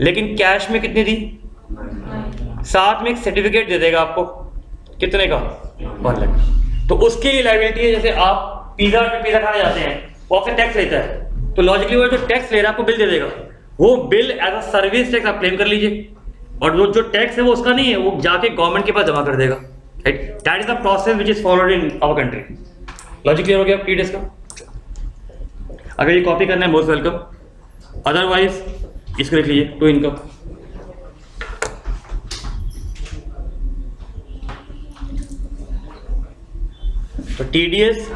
लेकिन कैश में कितनी दी? साथ में एक सर्टिफिकेट दे देगा आपको, कितने का? 1 लाख। तो उसके लिए लायबिलिटी है। जैसे आप पिज्जा खाने जाते हैं, वो आपसे टैक्स लेता है, तो लॉजिकली वो जो टैक्स ले रहा है आपको बिल दे देगा, वो bill as a service tax आप क्लेम कर लीजिए, और जो टैक्स है वो उसका नहीं है, वो जाके गवर्नमेंट के पास जमा कर देगा। Right, that is the process which is followed in our country. Logic clear हो गया टीडीएस का? अगर ये कॉपी करना है मोस्ट वेलकम, अदरवाइज इसको लिख लीजिए 2 इनकम। तो टीडीएस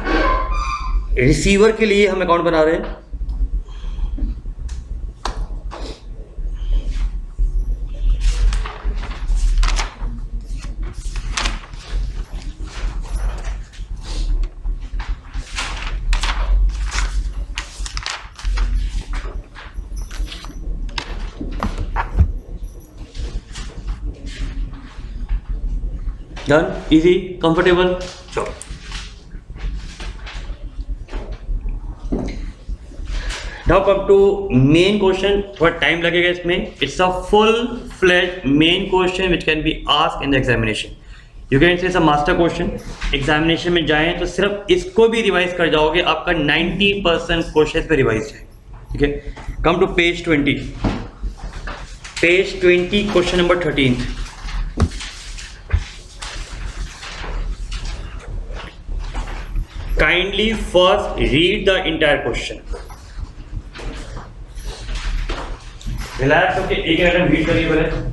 रिसीवर के लिए हम अकाउंट बना रहे हैं। Done? Easy? Comfortable? Sure. Now come to main question. थोड़ा टाइम लगेगा इसमें. It's a full-fledged main question which can be asked in the examination. You can say it's a master question. Examination में जाएं तो सिर्फ इसको भी रिवाइज कर जाओगे, आपका 90% क्वेश्चन पे रिवाइज है. ठीक है. Come to page 20. Page 20, question number 13. Kindly first read the entire question. Relax होके एक आइटम रीड करिए पहले.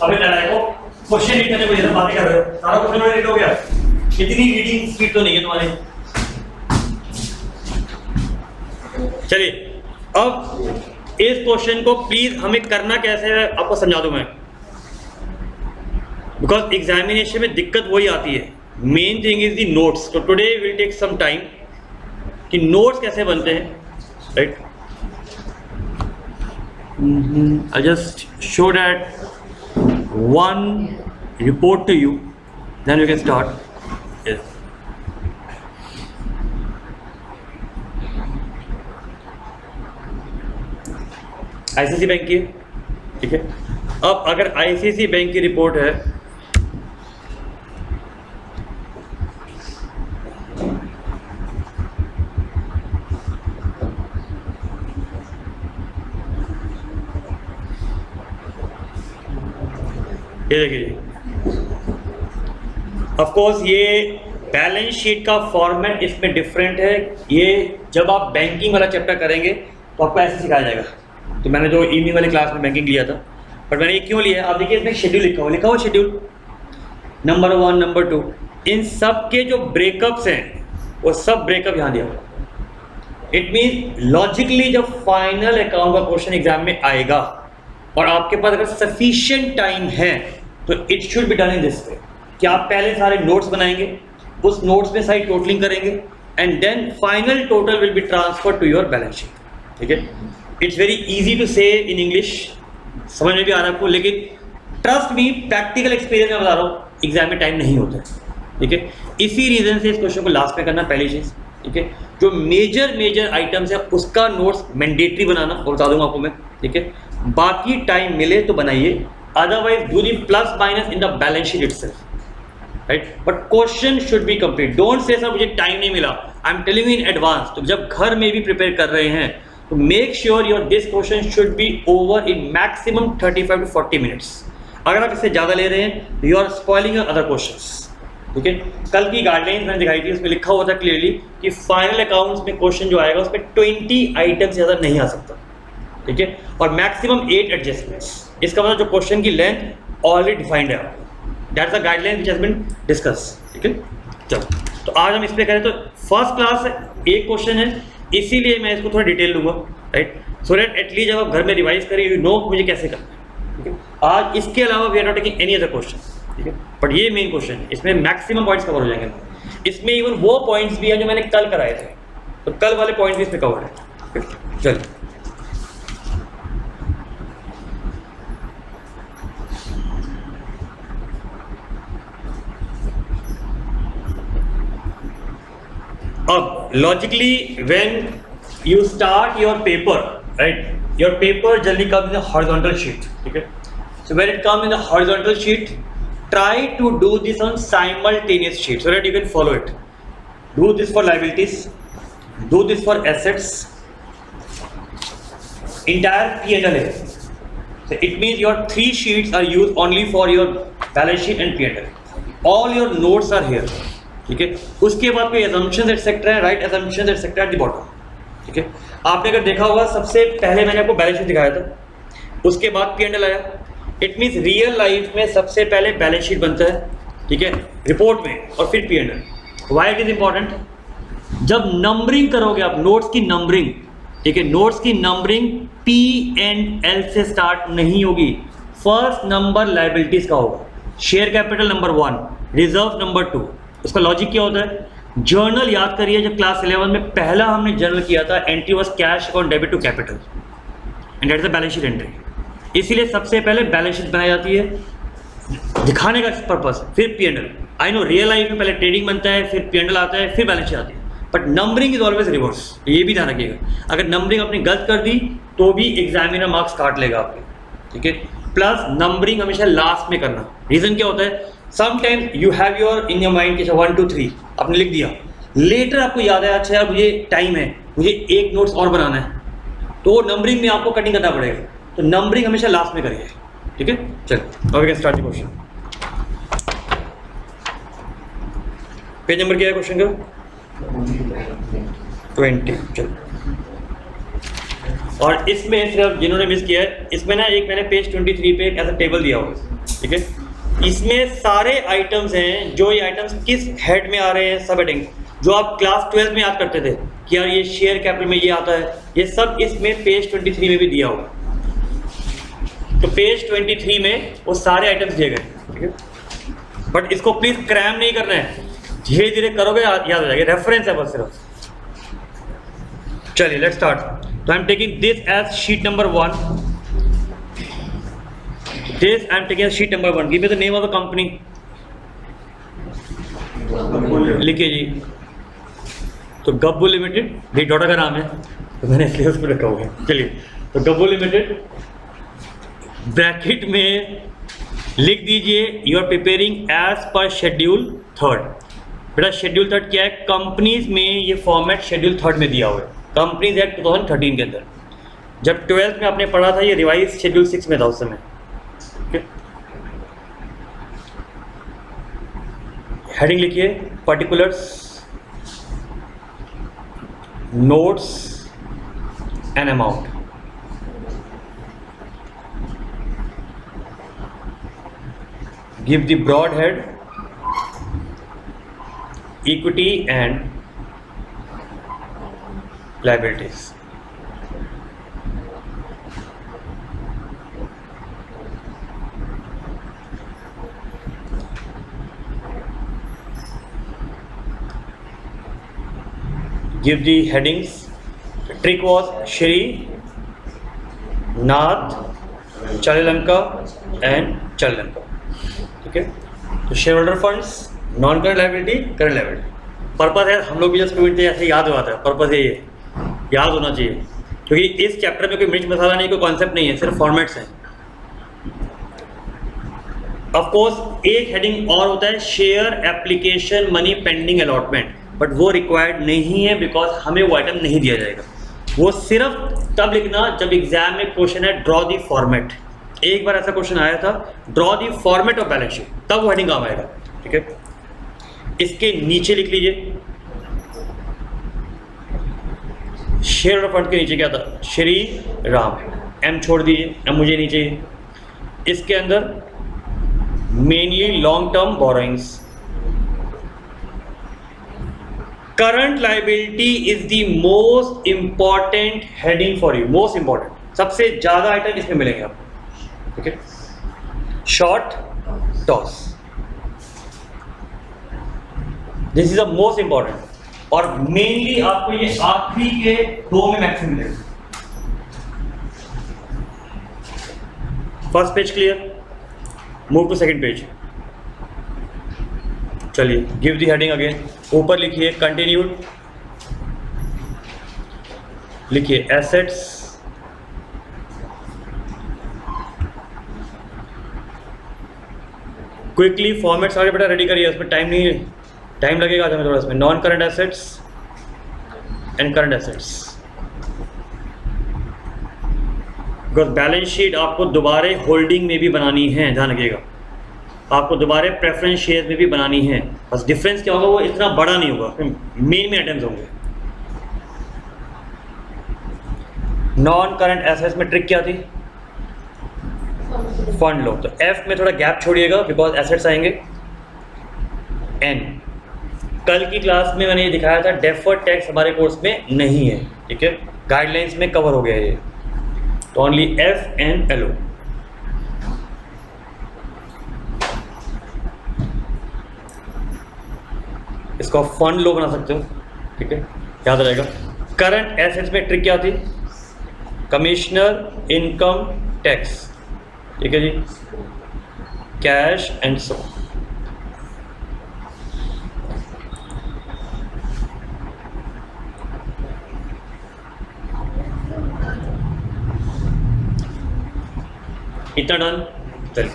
अबे देखो क्वेश्चन रीड करने को इधर बातें कर रहे हो, सारा क्वेश्चन रीड हो गया, इतनी रीडिंग स्पीड तो नहीं है तुम्हारी। चलिए अब इस क्वेश्चन को प्लीज हमें करना कैसे है आपको समझा दूं मैं, बिकॉज एग्जामिनेशन में दिक्कत वही आती है, main thing is the notes. तो today will take some time कि नोट्स कैसे बनते हैं, right. I just show that one report to you, then we can start. Yes. ICICI bank की, ठीक है। अब अगर ICICI बैंक की रिपोर्ट है, ये देखिए, ऑफ कोर्स ये बैलेंस शीट का फॉर्मेट इसमें डिफरेंट है। ये जब आप बैंकिंग वाला चैप्टर करेंगे तो आपको ऐसे सिखाया जाएगा। तो मैंने जो इवनिंग वाली क्लास में बैंकिंग लिया था, बट मैंने ये क्यों लिया, आप देखिए इसमें शेड्यूल लिखा हुआ शेड्यूल नंबर 1 नंबर 2, इन सब के जो ब्रेकअप्स हैं वो सब ब्रेकअप यहाँ दिया। इट मीन्स लॉजिकली जब फाइनल अकाउंट का क्वेश्चन एग्जाम में आएगा और आपके पास अगर सफिशिएंट टाइम है तो it should be done in this way कि आप पहले सारे नोट्स बनाएंगे, उस नोट्स में सारी टोटलिंग करेंगे and then final total will be transfer to your balance sheet. ठीक है, इट्स वेरी इजी टू से इन इंग्लिश, समझ में भी आ रहा है आपको, लेकिन ट्रस्ट मी प्रैक्टिकल एक्सपीरियंस में बता रहा हूँ एग्जाम में टाइम नहीं होता है। ठीक है, इसी रीजन से इस क्वेश्चन को लास्ट में करना पहली चीज़। ठीक है, जो मेजर आइटम्स है उसका नोट्स मैंडेटरी बनाना और बता दूंगा आपको मैं। ठीक है, बाकी टाइम मिले तो बनाइए, otherwise do the plus minus in the balance sheet itself, right. But question should B complete, don't say sir मुझे टाइम नहीं मिला, आई am telling you in advance. तो जब घर में भी प्रिपेयर कर रहे हैं तो make sure your this question should be over in maximum 35 to 40 minutes. अगर आप इससे ज़्यादा ले रहे हैं तो you are spoiling other questions. ठीक है, कल की गाइडलाइंस मैंने दिखाई थी, उसमें लिखा हुआ था क्लियरली कि फाइनल अकाउंट्स में क्वेश्चन जो आएगा उसमें 20 आइटम से ज़्यादा नहीं आ सकता। ठीक है, और मैक्सिमम 8 एडजस्टमेंट्स। इसका मतलब जो क्वेश्चन की लेंथ ऑलरेडी डिफाइंड है, that's the guideline which has been discuss. ठीक है, चलो तो आज हम इस पे करें। तो फर्स्ट क्लास एक क्वेश्चन है, इसीलिए मैं इसको थोड़ा डिटेल लूँगा, राइट, सो दैट एटलीस्ट जब आप घर में रिवाइज करें यू नो मुझे कैसे करना है। ठीक है, आज इसके अलावा we are not taking any other question. ठीक है, बट ये मेन क्वेश्चन है, इसमें मैक्सिमम पॉइंट्स कवर हो जाएंगे। इसमें इवन वो पॉइंट्स भी हैं जो मैंने कल कराए थे, तो कल वाले पॉइंट्स भी इसमें कवर है। चलिए अब logically when you start your paper, right, your paper generally comes in the horizontal sheet. ठीक है, so when it comes in the horizontal sheet try to do this on simultaneous sheet so that you can follow it. Do this for liabilities, do this for assets, entire P&L है, so it means your 3 sheets are used only for your balance sheet and P&L. all your notes are here. ठीक है, उसके बाद कोई assumptions etc है, right assumptions etc at the bottom. ठीक है, आपने अगर देखा होगा सबसे पहले मैंने आपको बैलेंस शीट दिखाया था, उसके बाद P&L आया। इट मीन्स रियल लाइफ में सबसे पहले बैलेंस शीट बनता है, ठीक है, रिपोर्ट में, और फिर P&L। Why it is important, जब नंबरिंग करोगे आप नोट्स की नंबरिंग, ठीक है, नोट्स की नंबरिंग P&L से स्टार्ट नहीं होगी। फर्स्ट नंबर लाइबिलिटीज का होगा, share capital number 1, reserve number 2। उसका लॉजिक क्या होता है, जर्नल याद करिए, जब क्लास 11 में पहला हमने जर्नल किया था, entry was cash account debit to capital and that is the balance sheet entry. इसीलिए सबसे पहले बैलेंस शीट बनाई जाती है दिखाने का पर्पस, फिर P&L। I know real life में पहले ट्रेडिंग बनता है, फिर P&L आता है, फिर बैलेंस शीट आती है, but numbering is always reverse. ये भी ध्यान रखिएगा, अगर नंबरिंग अपनी गलत कर दी तो भी एग्जामिनर मार्क्स काट लेगा आपके। ठीक है, प्लस नंबरिंग हमेशा लास्ट में करना। रीजन क्या होता है, sometimes you have your in your mind कि 1 2 3 आपने लिख दिया, लेटर आपको याद है अच्छा यार मुझे टाइम है, मुझे एक नोट्स और बनाना है, तो नंबरिंग में आपको कटिंग करना पड़ेगा। तो नंबरिंग हमेशा लास्ट में करिए। ठीक है, चलो we can start the question. Page number क्या है क्वेश्चन का, 20। चलो, और इसमें सिर्फ जिन्होंने मिस किया है, इसमें ना एक मैंने पेज 23 पे एक ऐसा टेबल दिया हुआ है, ठीक है। इसमें सारे आइटम्स हैं, जो ये आइटम्स किस हेड में आ रहे हैं, सब हेडिंग जो आप क्लास 12 में याद करते थे कि यार ये शेयर कैपिटल में ये आता है, ये सब इसमें पेज 23 में भी दिया होगा। तो पेज 23 में वो सारे आइटम्स दिए गए, ठीक है। बट इसको प्लीज क्रैम नहीं करना है, धीरे धीरे करोगे याद हो जाएगा, रेफरेंस है बस सिर्फ। चलिए लेट्स स्टार्ट। तो I am taking this as sheet number 1, this I am taking sheet number 1, give me the name of the company, लिखिए जी। तो गब्बू लिमिटेड, मेरी डॉटर का नाम है तो मैंने इसलिए उसको रखा हुआ है। चलिए, तो गब्बू लिमिटेड, ब्रैकेट में लिख दीजिए you are preparing as per schedule 3। बेटा शेड्यूल 3 क्या है? कंपनीज में ये फॉर्मेट शेड्यूल 3 में दिया हुआ है, कंपनीज एक्ट 2013 के अंदर। जब 12th में आपने पढ़ा था ये रिवाइज शेड्यूल 6 में था उस समय। हेडिंग लिखिए particulars, notes and amount, give the broad head equity and liabilities, give the headings. The trick was Shri, Nath, Chalilanka and Chalilanka, ठीक है। तो share holder funds, non current liability, current liability. Purpose है, हम लोग भी जब student थे ऐसे याद हुआ था, पर्पस है ये याद होना चाहिए, क्योंकि इस चैप्टर में कोई मिर्च मसाला नहीं, कोई कॉन्सेप्ट नहीं है, सिर्फ फॉर्मेट्स हैं। ऑफ कोर्स एक हेडिंग और होता है share application money pending allotment, but वो रिक्वायर्ड नहीं है बिकॉज हमें वो आइटम नहीं दिया जाएगा। वो सिर्फ तब लिखना जब एग्जाम में क्वेश्चन है ड्रॉ दी फॉर्मेट। एक बार ऐसा क्वेश्चन आया था, draw the format of balance sheet, तब वो हेडिंग काम आएगा, ठीक है। इसके नीचे लिख लीजिए शेयर होल्डर फंड के नीचे क्या था? श्री राम, एम छोड़ दीजिए, एम मुझे नहीं चाहिए। इसके अंदर mainly long term borrowings, current liability is the most important heading for you, most important, सबसे ज्यादा आइटम इसमें मिलेंगे आपको, ठीक है। Short toss, this is the most important, और मेनली आपको ये आखिरी के 2 में मैक्सिमम मिलेगा। First page clear, move to second page. चलिए गिव दी हेडिंग अगेन, ऊपर लिखिए कंटिन्यूड, लिखिए एसेट्स, क्विकली फॉर्मेट सारे बेटा रेडी करिए, उसमें टाइम नहीं है, टाइम लगेगा हमें थोड़ा इसमें। Non current assets and current assets, because balance sheet आपको दोबारा होल्डिंग में भी बनानी है, ध्यान रखिएगा, आपको दोबारा प्रेफरेंस शेयर में भी बनानी है। बस डिफरेंस क्या होगा, वो इतना बड़ा नहीं होगा, मेन में आइटम्स होंगे। नॉन करंट एसेट्स में ट्रिक क्या थी? फंड लो, तो एफ में थोड़ा गैप छोड़िएगा बिकॉज एसेट्स आएंगे। एन, कल की क्लास में मैंने ये दिखाया था, डेफर्ड टैक्स हमारे कोर्स में नहीं है, ठीक है, गाइडलाइंस में कवर हो गया ये, तो only F and L O. इसको आप फंड लो बना सकते हो, ठीक है, याद रहेगा। करंट एसेट्स में ट्रिक क्या थी? कमिश्नर इनकम टैक्स, ठीक है जी, कैश एंड सो। इतना डन। चलिए,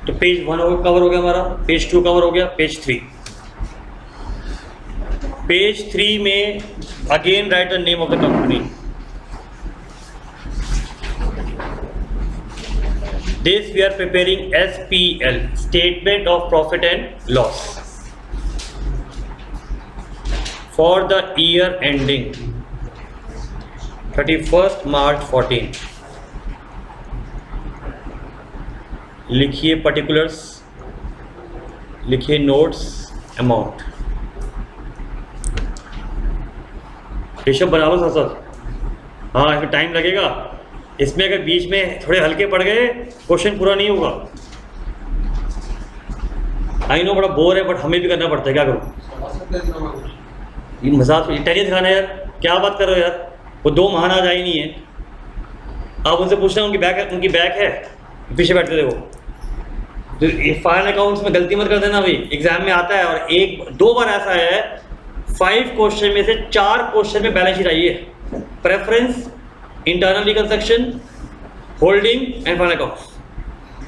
तो पेज 1 कवर हो गया हमारा, पेज 2 कवर हो गया, पेज 3। पेज 3 में again write the name of the company. This we are preparing SPL, statement of profit and loss, for the year ending 31st March 14। लिखिए पर्टिकुलर्स, लिखिए नोट्स, अमाउंट। ऋषभ बना लो साथ साथ। हाँ, इसमें टाइम लगेगा, इसमें अगर बीच में थोड़े हल्के पड़ गए क्वेश्चन पूरा नहीं होगा। आई नो बड़ा बोर है, बट हमें भी करना पड़ता है, क्या करूँ। ये मजाक टेनिस दिखाना है यार, क्या बात कर रहे हो यार, वो दो महान आज आई नहीं है। आप उनसे पूछना उनकी बैक है, पीछे बैठते थे वो। तो फाइनल अकाउंट्स में गलती मत कर देना भाई, एग्जाम में आता है। और एक दो बार ऐसा है 5 क्वेश्चन में से 4 क्वेश्चन में बैलेंस शीट आई है, preference, internal reconstruction, holding and final accounts.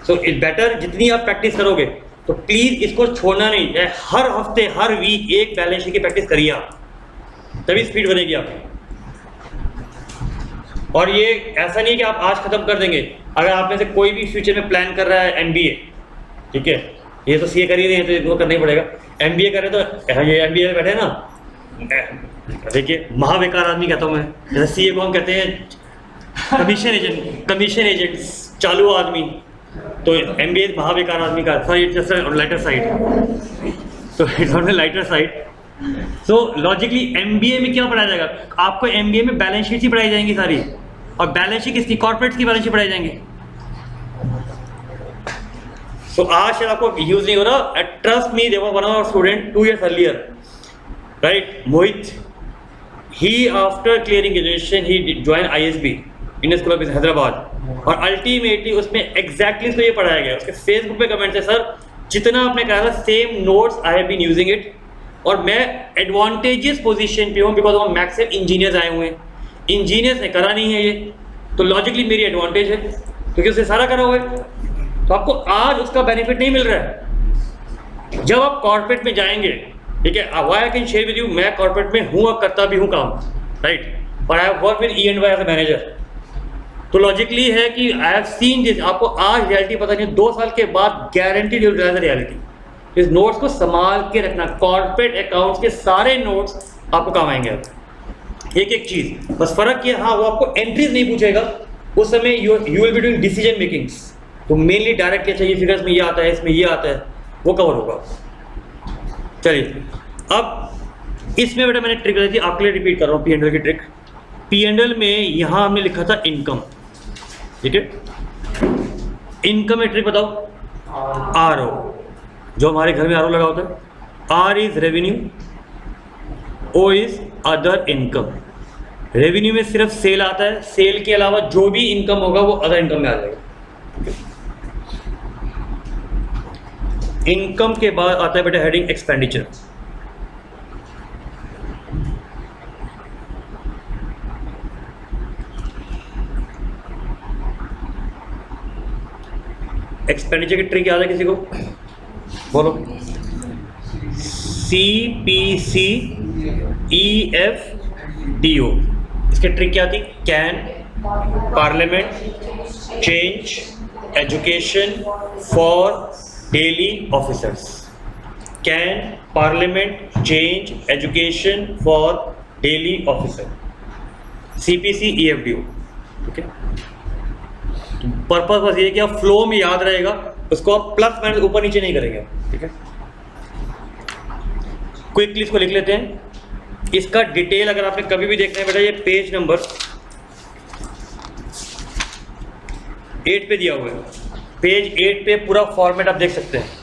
So it better जितनी आप प्रैक्टिस करोगे तो प्लीज इसको छोड़ना नहीं है, हर हफ्ते हर वीक एक बैलेंस शीट की प्रैक्टिस करिए आप, तभी स्पीड बनेगी आपकी। और ये ऐसा नहीं कि आप आज खत्म कर देंगे। अगर आप में से कोई भी फ्यूचर में प्लान कर रहा है एमबीए, ठीक है, ये तो सीए कर ही रहे हैं तो इनको करना ही पड़ेगा। एमबीए करें तो ये एमबीए में बैठे ना, देखिए महाबेकार आदमी कहता हूँ मैं, जैसे सीए को हम कहते हैं कमीशन एजेंट चालू आदमी, तो एमबीए महाबेकार आदमी का, sorry it's just lighter side, तो it's on the lighter side. So logically MBA में क्या पढ़ाया जाएगा आपको, एमबीए में बैलेंस शीट ही पढ़ाई जाएंगी सारी, और बैलेंस शीट किसकी, कॉर्पोरेट्स की बैलेंस शीट पढ़ाई जाएंगी। सो आज शायद आपको यूज नहीं हो रहा, trust me, there one of our student 2 years earlier, right, Mohit, he after clearing graduation he join ISB, Indian school of business Hyderabad, और अल्टीमेटली उसमें एग्जैक्टली उसको ये पढ़ाया गया। उसके फेसबुक पे कमेंट है, सर जितना आपने कहा था same notes I have been using it, और मैं एडवांटेजेस पोजीशन पे हूँ बिकॉज वो मैक्सिमम इंजीनियर्स आए हुए हैं, इंजीनियर्स ने करा नहीं है ये, तो लॉजिकली मेरी एडवांटेज है क्योंकि उससे सारा करा हुआ है। तो आपको आज उसका बेनिफिट नहीं मिल रहा है। जब आप कॉर्पोरेट में जाएंगे, ठीक है, why I can share with you, मैं कॉर्पोरेट में हूँ और करता भी हूँ काम, राइट, और I have work with E&Y as a manager. तो लॉजिकली है कि आई हैव सीन दिस, आपको आज रियलिटी पता नहीं, 2 साल के बाद guarantee you will realise the reality. इस नोट्स को संभाल के रखना, कॉर्पोरेट अकाउंट्स के सारे नोट्स आपको काम आएंगे। एक एक चीज, बस फर्क ये, हाँ वो आपको एंट्रीज नहीं पूछेगा, उस समय you will be doing decision makings, तो मेनली डायरेक्ट क्या चाहिए, फिगर्स में ये आता है, इसमें ये आता है, वो कवर होगा। चलिए अब इसमें बेटा मैंने ट्रिक बताई थी, आपके लिए रिपीट कर रहा हूँ, P&L की ट्रिक। P&L में यहाँ हमने लिखा था इनकम, ठीक है, इनकम में ट्रिक बताओ, RO, जो हमारे घर में RO लगा होता है, R is revenue, O is other income. Revenue में सिर्फ सेल आता है, सेल के अलावा जो भी इनकम होगा वो अदर इनकम में आ जाएगा। इनकम के बाद आता है बेटा हेडिंग एक्सपेंडिचर। एक्सपेंडिचर की ट्रिक याद है किसी को, बोलो, CPC EFDO। इसकी ट्रिक क्या थी, can, parliament, change, education for daily officers. Can, parliament, change, education for daily officer, CPC EFDO, ठीक है। पर्पस बस ये कि आप फ्लो में याद रहेगा, उसको आप प्लस माइनस ऊपर नीचे नहीं करेंगे, ठीक है। क्विकली इसको लिख लेते हैं। इसका डिटेल अगर आपने कभी भी देखना है बेटा, ये पेज नंबर 8 पे दिया हुआ है, पेज 8 पे पूरा फॉर्मेट आप देख सकते हैं।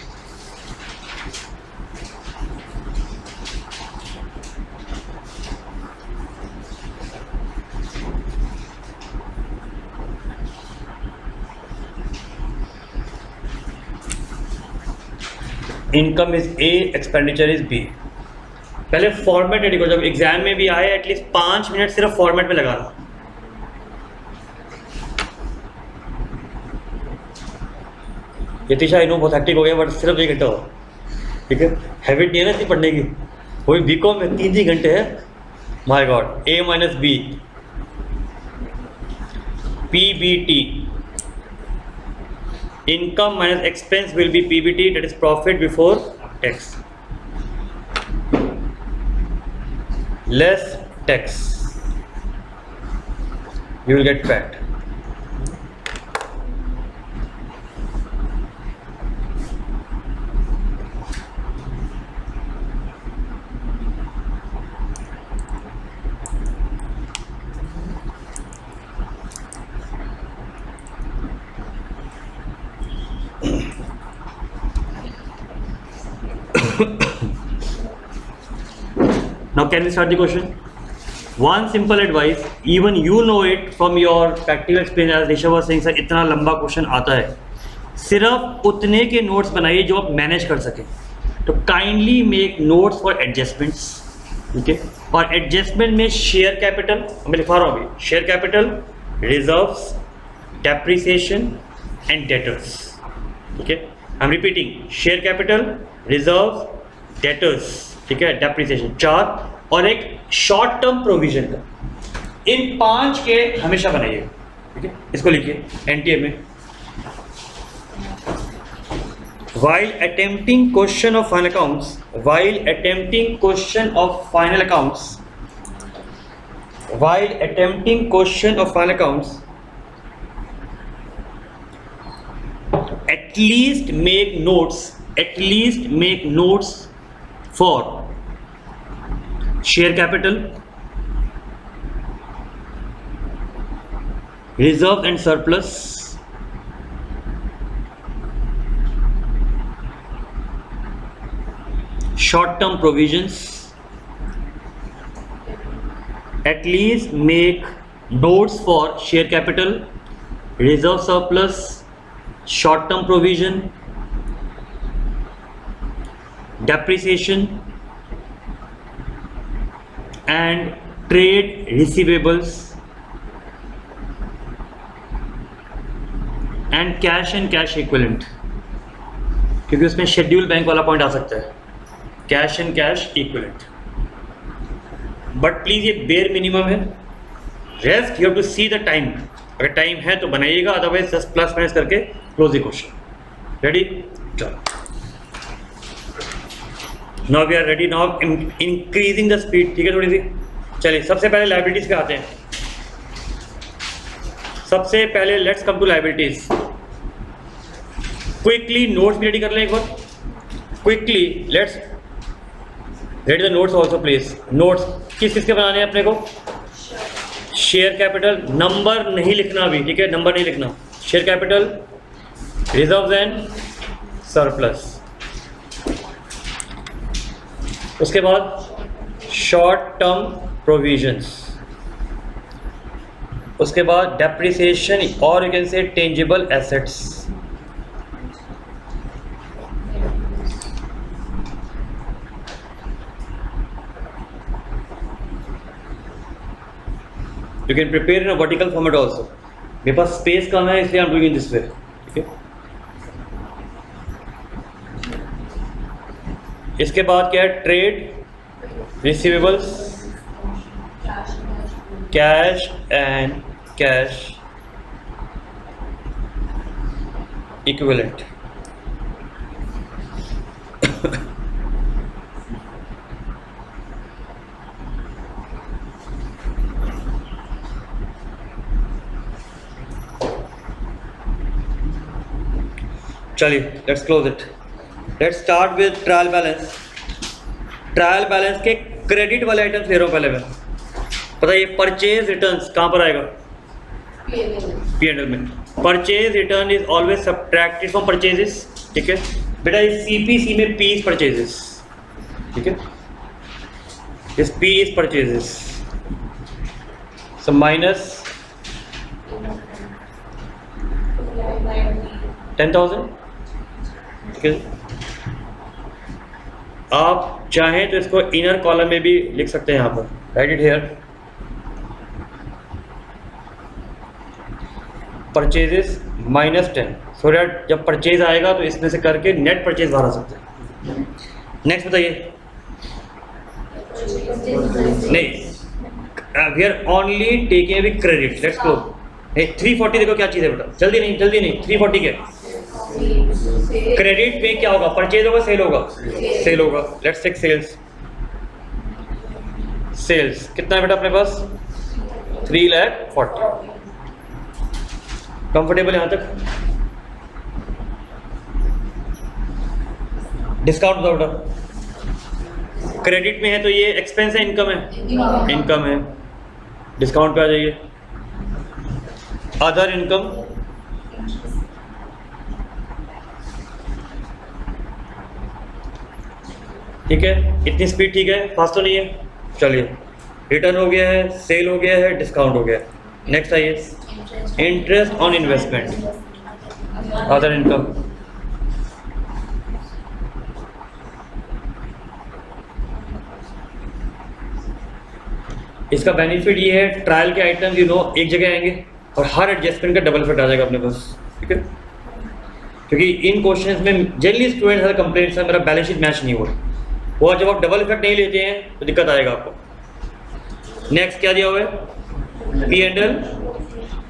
Income is A, expenditure is B। पहले फॉर्मेट रेडी करो, जब एग्जाम में भी आए एटलीस्ट 5 मिनट सिर्फ फॉर्मेट में लगाना। यतीशा आई नो बहुत हेक्टिक हो गया, बट सिर्फ 1 घंटा हो, ठीक है, हैबिट नहीं है ना इतनी पढ़ने की, वही बीकॉम में 3 घंटे है, my God. A minus B, PBT, income minus expense will be PBT, that is profit before tax, less tax, you will get fat। Now can we start the question? One simple advice, even you know it from your practical experience, as Rishabh was saying, sir, इतना लंबा question आता है, सिर्फ उतने के notes बनाइए जो आप मैनेज कर सकें. तो kindly make notes for adjustments, ठीक है. और एडजस्टमेंट में शेयर कैपिटल, मैं लिखा रहा हूँ अभी, share capital, reserves, depreciation and debtors, ठीक है. I am repeating, share capital, reserves, debtors, ठीक है, डेप्रिसिएशन, 4, और एक शॉर्ट टर्म प्रोविजन का. इन 5 के हमेशा बनाइए, ठीक है. इसको लिखिए एनटीए में. While attempting question of final accounts, while attempting question of final accounts, while attempting question of final accounts, at least make notes, at least make notes for share capital, reserve and surplus, short term provisions. At least make notes for share capital, reserve surplus, short term provision, depreciation and trade receivables and cash equivalent, क्योंकि उसमें schedule bank वाला point आ सकता है. Cash and cash equivalent, but please ये bare minimum है. Rest you have to see the time. अगर time है तो बनाइएगा, अदरवाइज जस्ट प्लस माइनस करके क्लोज द क्वेश्चन. रेडी? चलो, now we are ready. Now increasing the speed, ठीक है, थोड़ी सी. चलिए, सबसे पहले लायबिलिटीज पे आते हैं. सबसे पहले let's come to liabilities. Quickly notes भी रेडी कर लें एक बार. Quickly let's ready the notes also please. Notes किस किस के बनाने हैं अपने को? शेयर कैपिटल, नंबर नहीं लिखना अभी, ठीक है, नंबर नहीं लिखना. Share capital, reserves and surplus. उसके बाद शॉर्ट टर्म प्रोविजंस. उसके बाद डेप्रिसिएशन और you can say tangible assets. You can prepare in a vertical format also. मेरे पास स्पेस कम है इसलिए I'm doing in this way, ठीक है. इसके बाद क्या है? Trade receivables, cash and cash equivalent. चलिए, let's close it. Let's start with trial balance. Trial balance के क्रेडिट वाले आइटम्स ले रहा हूँ पहले मैं. पता है ये परचेज रिटर्न्स कहाँ पर आएगा? P&L में. Purchase return is always subtracted from purchases, ठीक है बेटा. इस CPC में P इज परचेजेस, ठीक है. इस P is purchases, so minus 10,000, ठीक है. आप चाहें तो इसको इनर कॉलम में भी लिख सकते हैं. यहाँ पर right it here. Purchases -10, so that जब परचेज आएगा तो इसमें से करके नेट परचेज बाहर आ सकते हैं. नेक्स्ट बताइए. नहीं, we are only taking with credit. Let's go. 340 देखो क्या चीज़ है बेटा. जल्दी नहीं. 340 के क्रेडिट में क्या होगा? परचेज होगा, सेल होगा? सेल होगा. Let's take sales. सेल्स कितना है बेटा अपने पास? 3,40,000. कंफर्टेबल यहाँ तक? डिस्काउंट बताओ बेटा. क्रेडिट में है तो ये एक्सपेंस है, इनकम है? इनकम है. डिस्काउंट पे आ जाइए. अदर इनकम, ठीक है, इतनी स्पीड ठीक है, फास्ट तो नहीं है। चलिए, रिटर्न हो गया है, सेल हो गया है, डिस्काउंट हो गया है। नेक्स्ट आइए, interest on investment, other income. इसका बेनिफिट ये है, ट्रायल के आइटम एक जगह आएंगे और हर एडजस्टमेंट का डबल इफेक्ट आ जाएगा अपने पास, ठीक है। क्योंकि इन क्वेश्चंस में जनरली स्टूडेंट्स हर कंप्लेंट्स है मेरा बैलेंस शीट मैच नहीं हुआ, वो जब आप डबल इफेक्ट नहीं लेते हैं तो दिक्कत आएगा आपको। नेक्स्ट क्या दिया हुआ है, P&L,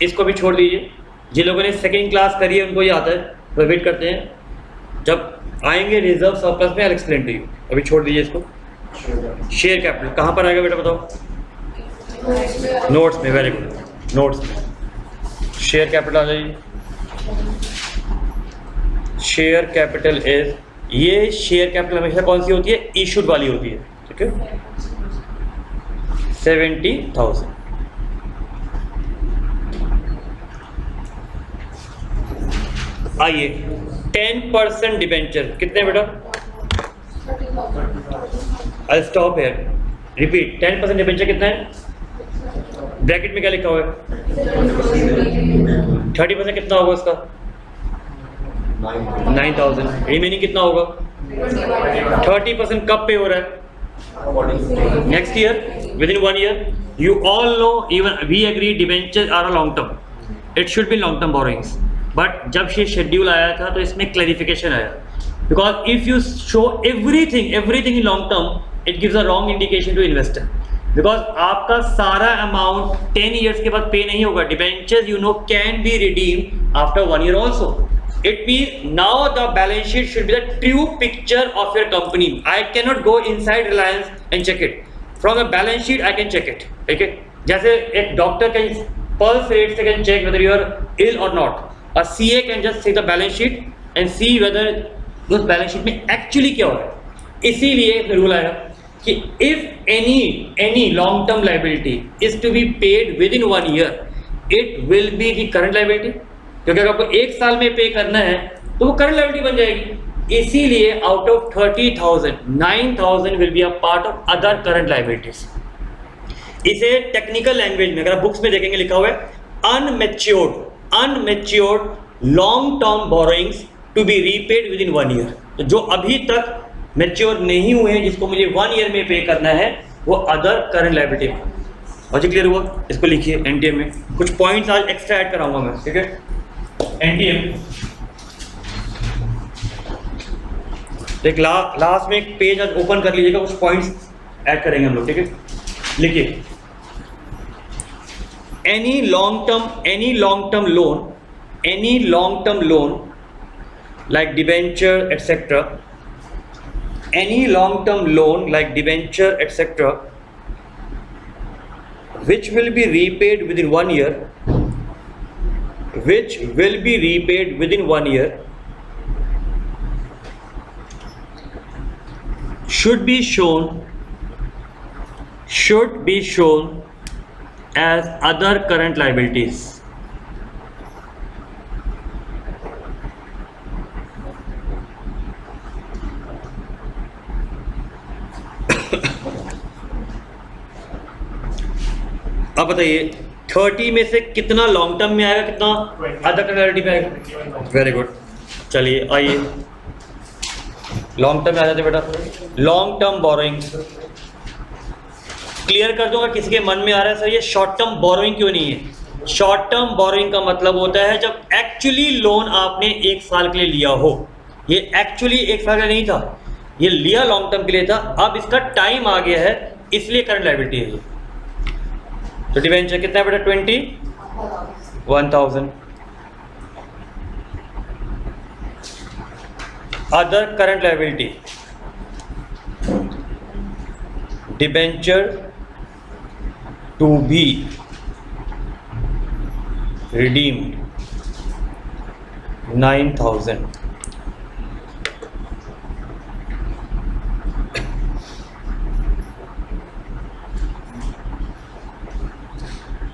इसको भी छोड़ दीजिए। जिन लोगों ने सेकेंड क्लास करी है उनको ये आता है, तो वेट करते हैं जब आएंगे रिजर्व सरप्लस में, आई एक्सप्लेन टू यू। अभी छोड़ दीजिए इसको। शेयर कैपिटल कहाँ पर आएगा बेटा बताओ? नोट्स में, वेरी गुड, नोट्स में शेयर कैपिटल आ जाइए। शेयर कैपिटल इज, ये शेयर कैपिटल हमेशा कौन सी होती है? इशूड वाली होती है, ठीक है। 70,000। आइए, 10% डिबेंचर कितने बेटा? I stop here, repeat. 10% debenture कितना है? ब्रैकेट में क्या लिखा हुआ है? 30% कितना होगा उसका? 9,000। रिमेनिंग कितना होगा? 30% कब पे हो रहा है? Next year, within 1 year. You all know, even we agree, debenture are a long term, it should be long term borrowings. But जब ये शेड्यूल आया था तो इसमें क्लैरिफिकेशन आया, because if you show everything in long term, it gives a wrong indication to investor, because आपका सारा amount 10 years के बाद पे नहीं होगा। Debentures can be redeem after 1 year also. It means now the balance sheet should be the true picture of your company. I cannot go inside Reliance and check it. From the balance sheet I can check it. ठीक है, जैसे एक doctor can pulse rate से can check whether you are ill or not. A CA can just see the balance sheet and see whether उस balance sheet में actually क्या हो रहा है। इसीलिए रूल आया कि if any long term liability is to be paid within 1 year, it will be the current liability. क्योंकि अगर आपको 1 साल में पे करना है तो वो करंट लायबिलिटी बन जाएगी। इसीलिए out of 30,000, 9,000 will be a part of other current liabilities. इसे टेक्निकल लैंग्वेज में अगर आप बुक्स में देखेंगे लिखा हुआ है unmatured long term borrowings to be repaid within 1 year. तो जो अभी तक मैच्योर नहीं हुए हैं, जिसको मुझे 1 ईयर में पे करना है, वो अदर करंट लायबिलिटी। और क्लियर हुआ? इसको लिखिए एनटीएम में। कुछ पॉइंट्स आज एक्स्ट्रा ऐड कराऊंगा मैं, ठीक है। एनटीएम एक लास्ट में एक पेज आज ओपन कर लीजिएगा, कुछ पॉइंट्स ऐड करेंगे हम लोग, ठीक है। लिखिए, any long term loan like debenture etcetera, any long term loan like debenture etc which will be repaid within 1 year, should be shown as other current liabilities. अब बताइए 30 में से कितना लॉन्ग टर्म में आएगा, कितना अदर करंट लायबिलिटी में आएगा? Very good. चलिए आइए लॉन्ग टर्म में आ जाते बेटा। लॉन्ग टर्म बोरोइंग्स क्लियर कर दूंगा, किसी के मन में आ रहा है सर ये शॉर्ट टर्म बोरोइंग क्यों नहीं है? शॉर्ट टर्म बोरोइंग का मतलब होता है जब एक्चुअली लोन आपने 1 साल के लिए लिया हो। ये एक्चुअली 1 साल का नहीं था, ये लिया लॉन्ग टर्म के लिए था, अब इसका टाइम आ गया है, इसलिए करंट लायबिलिटी है ये। तो डिबेंचर कितना है बेटा? 21,000। Other current liability, debenture to be redeemed 9,000।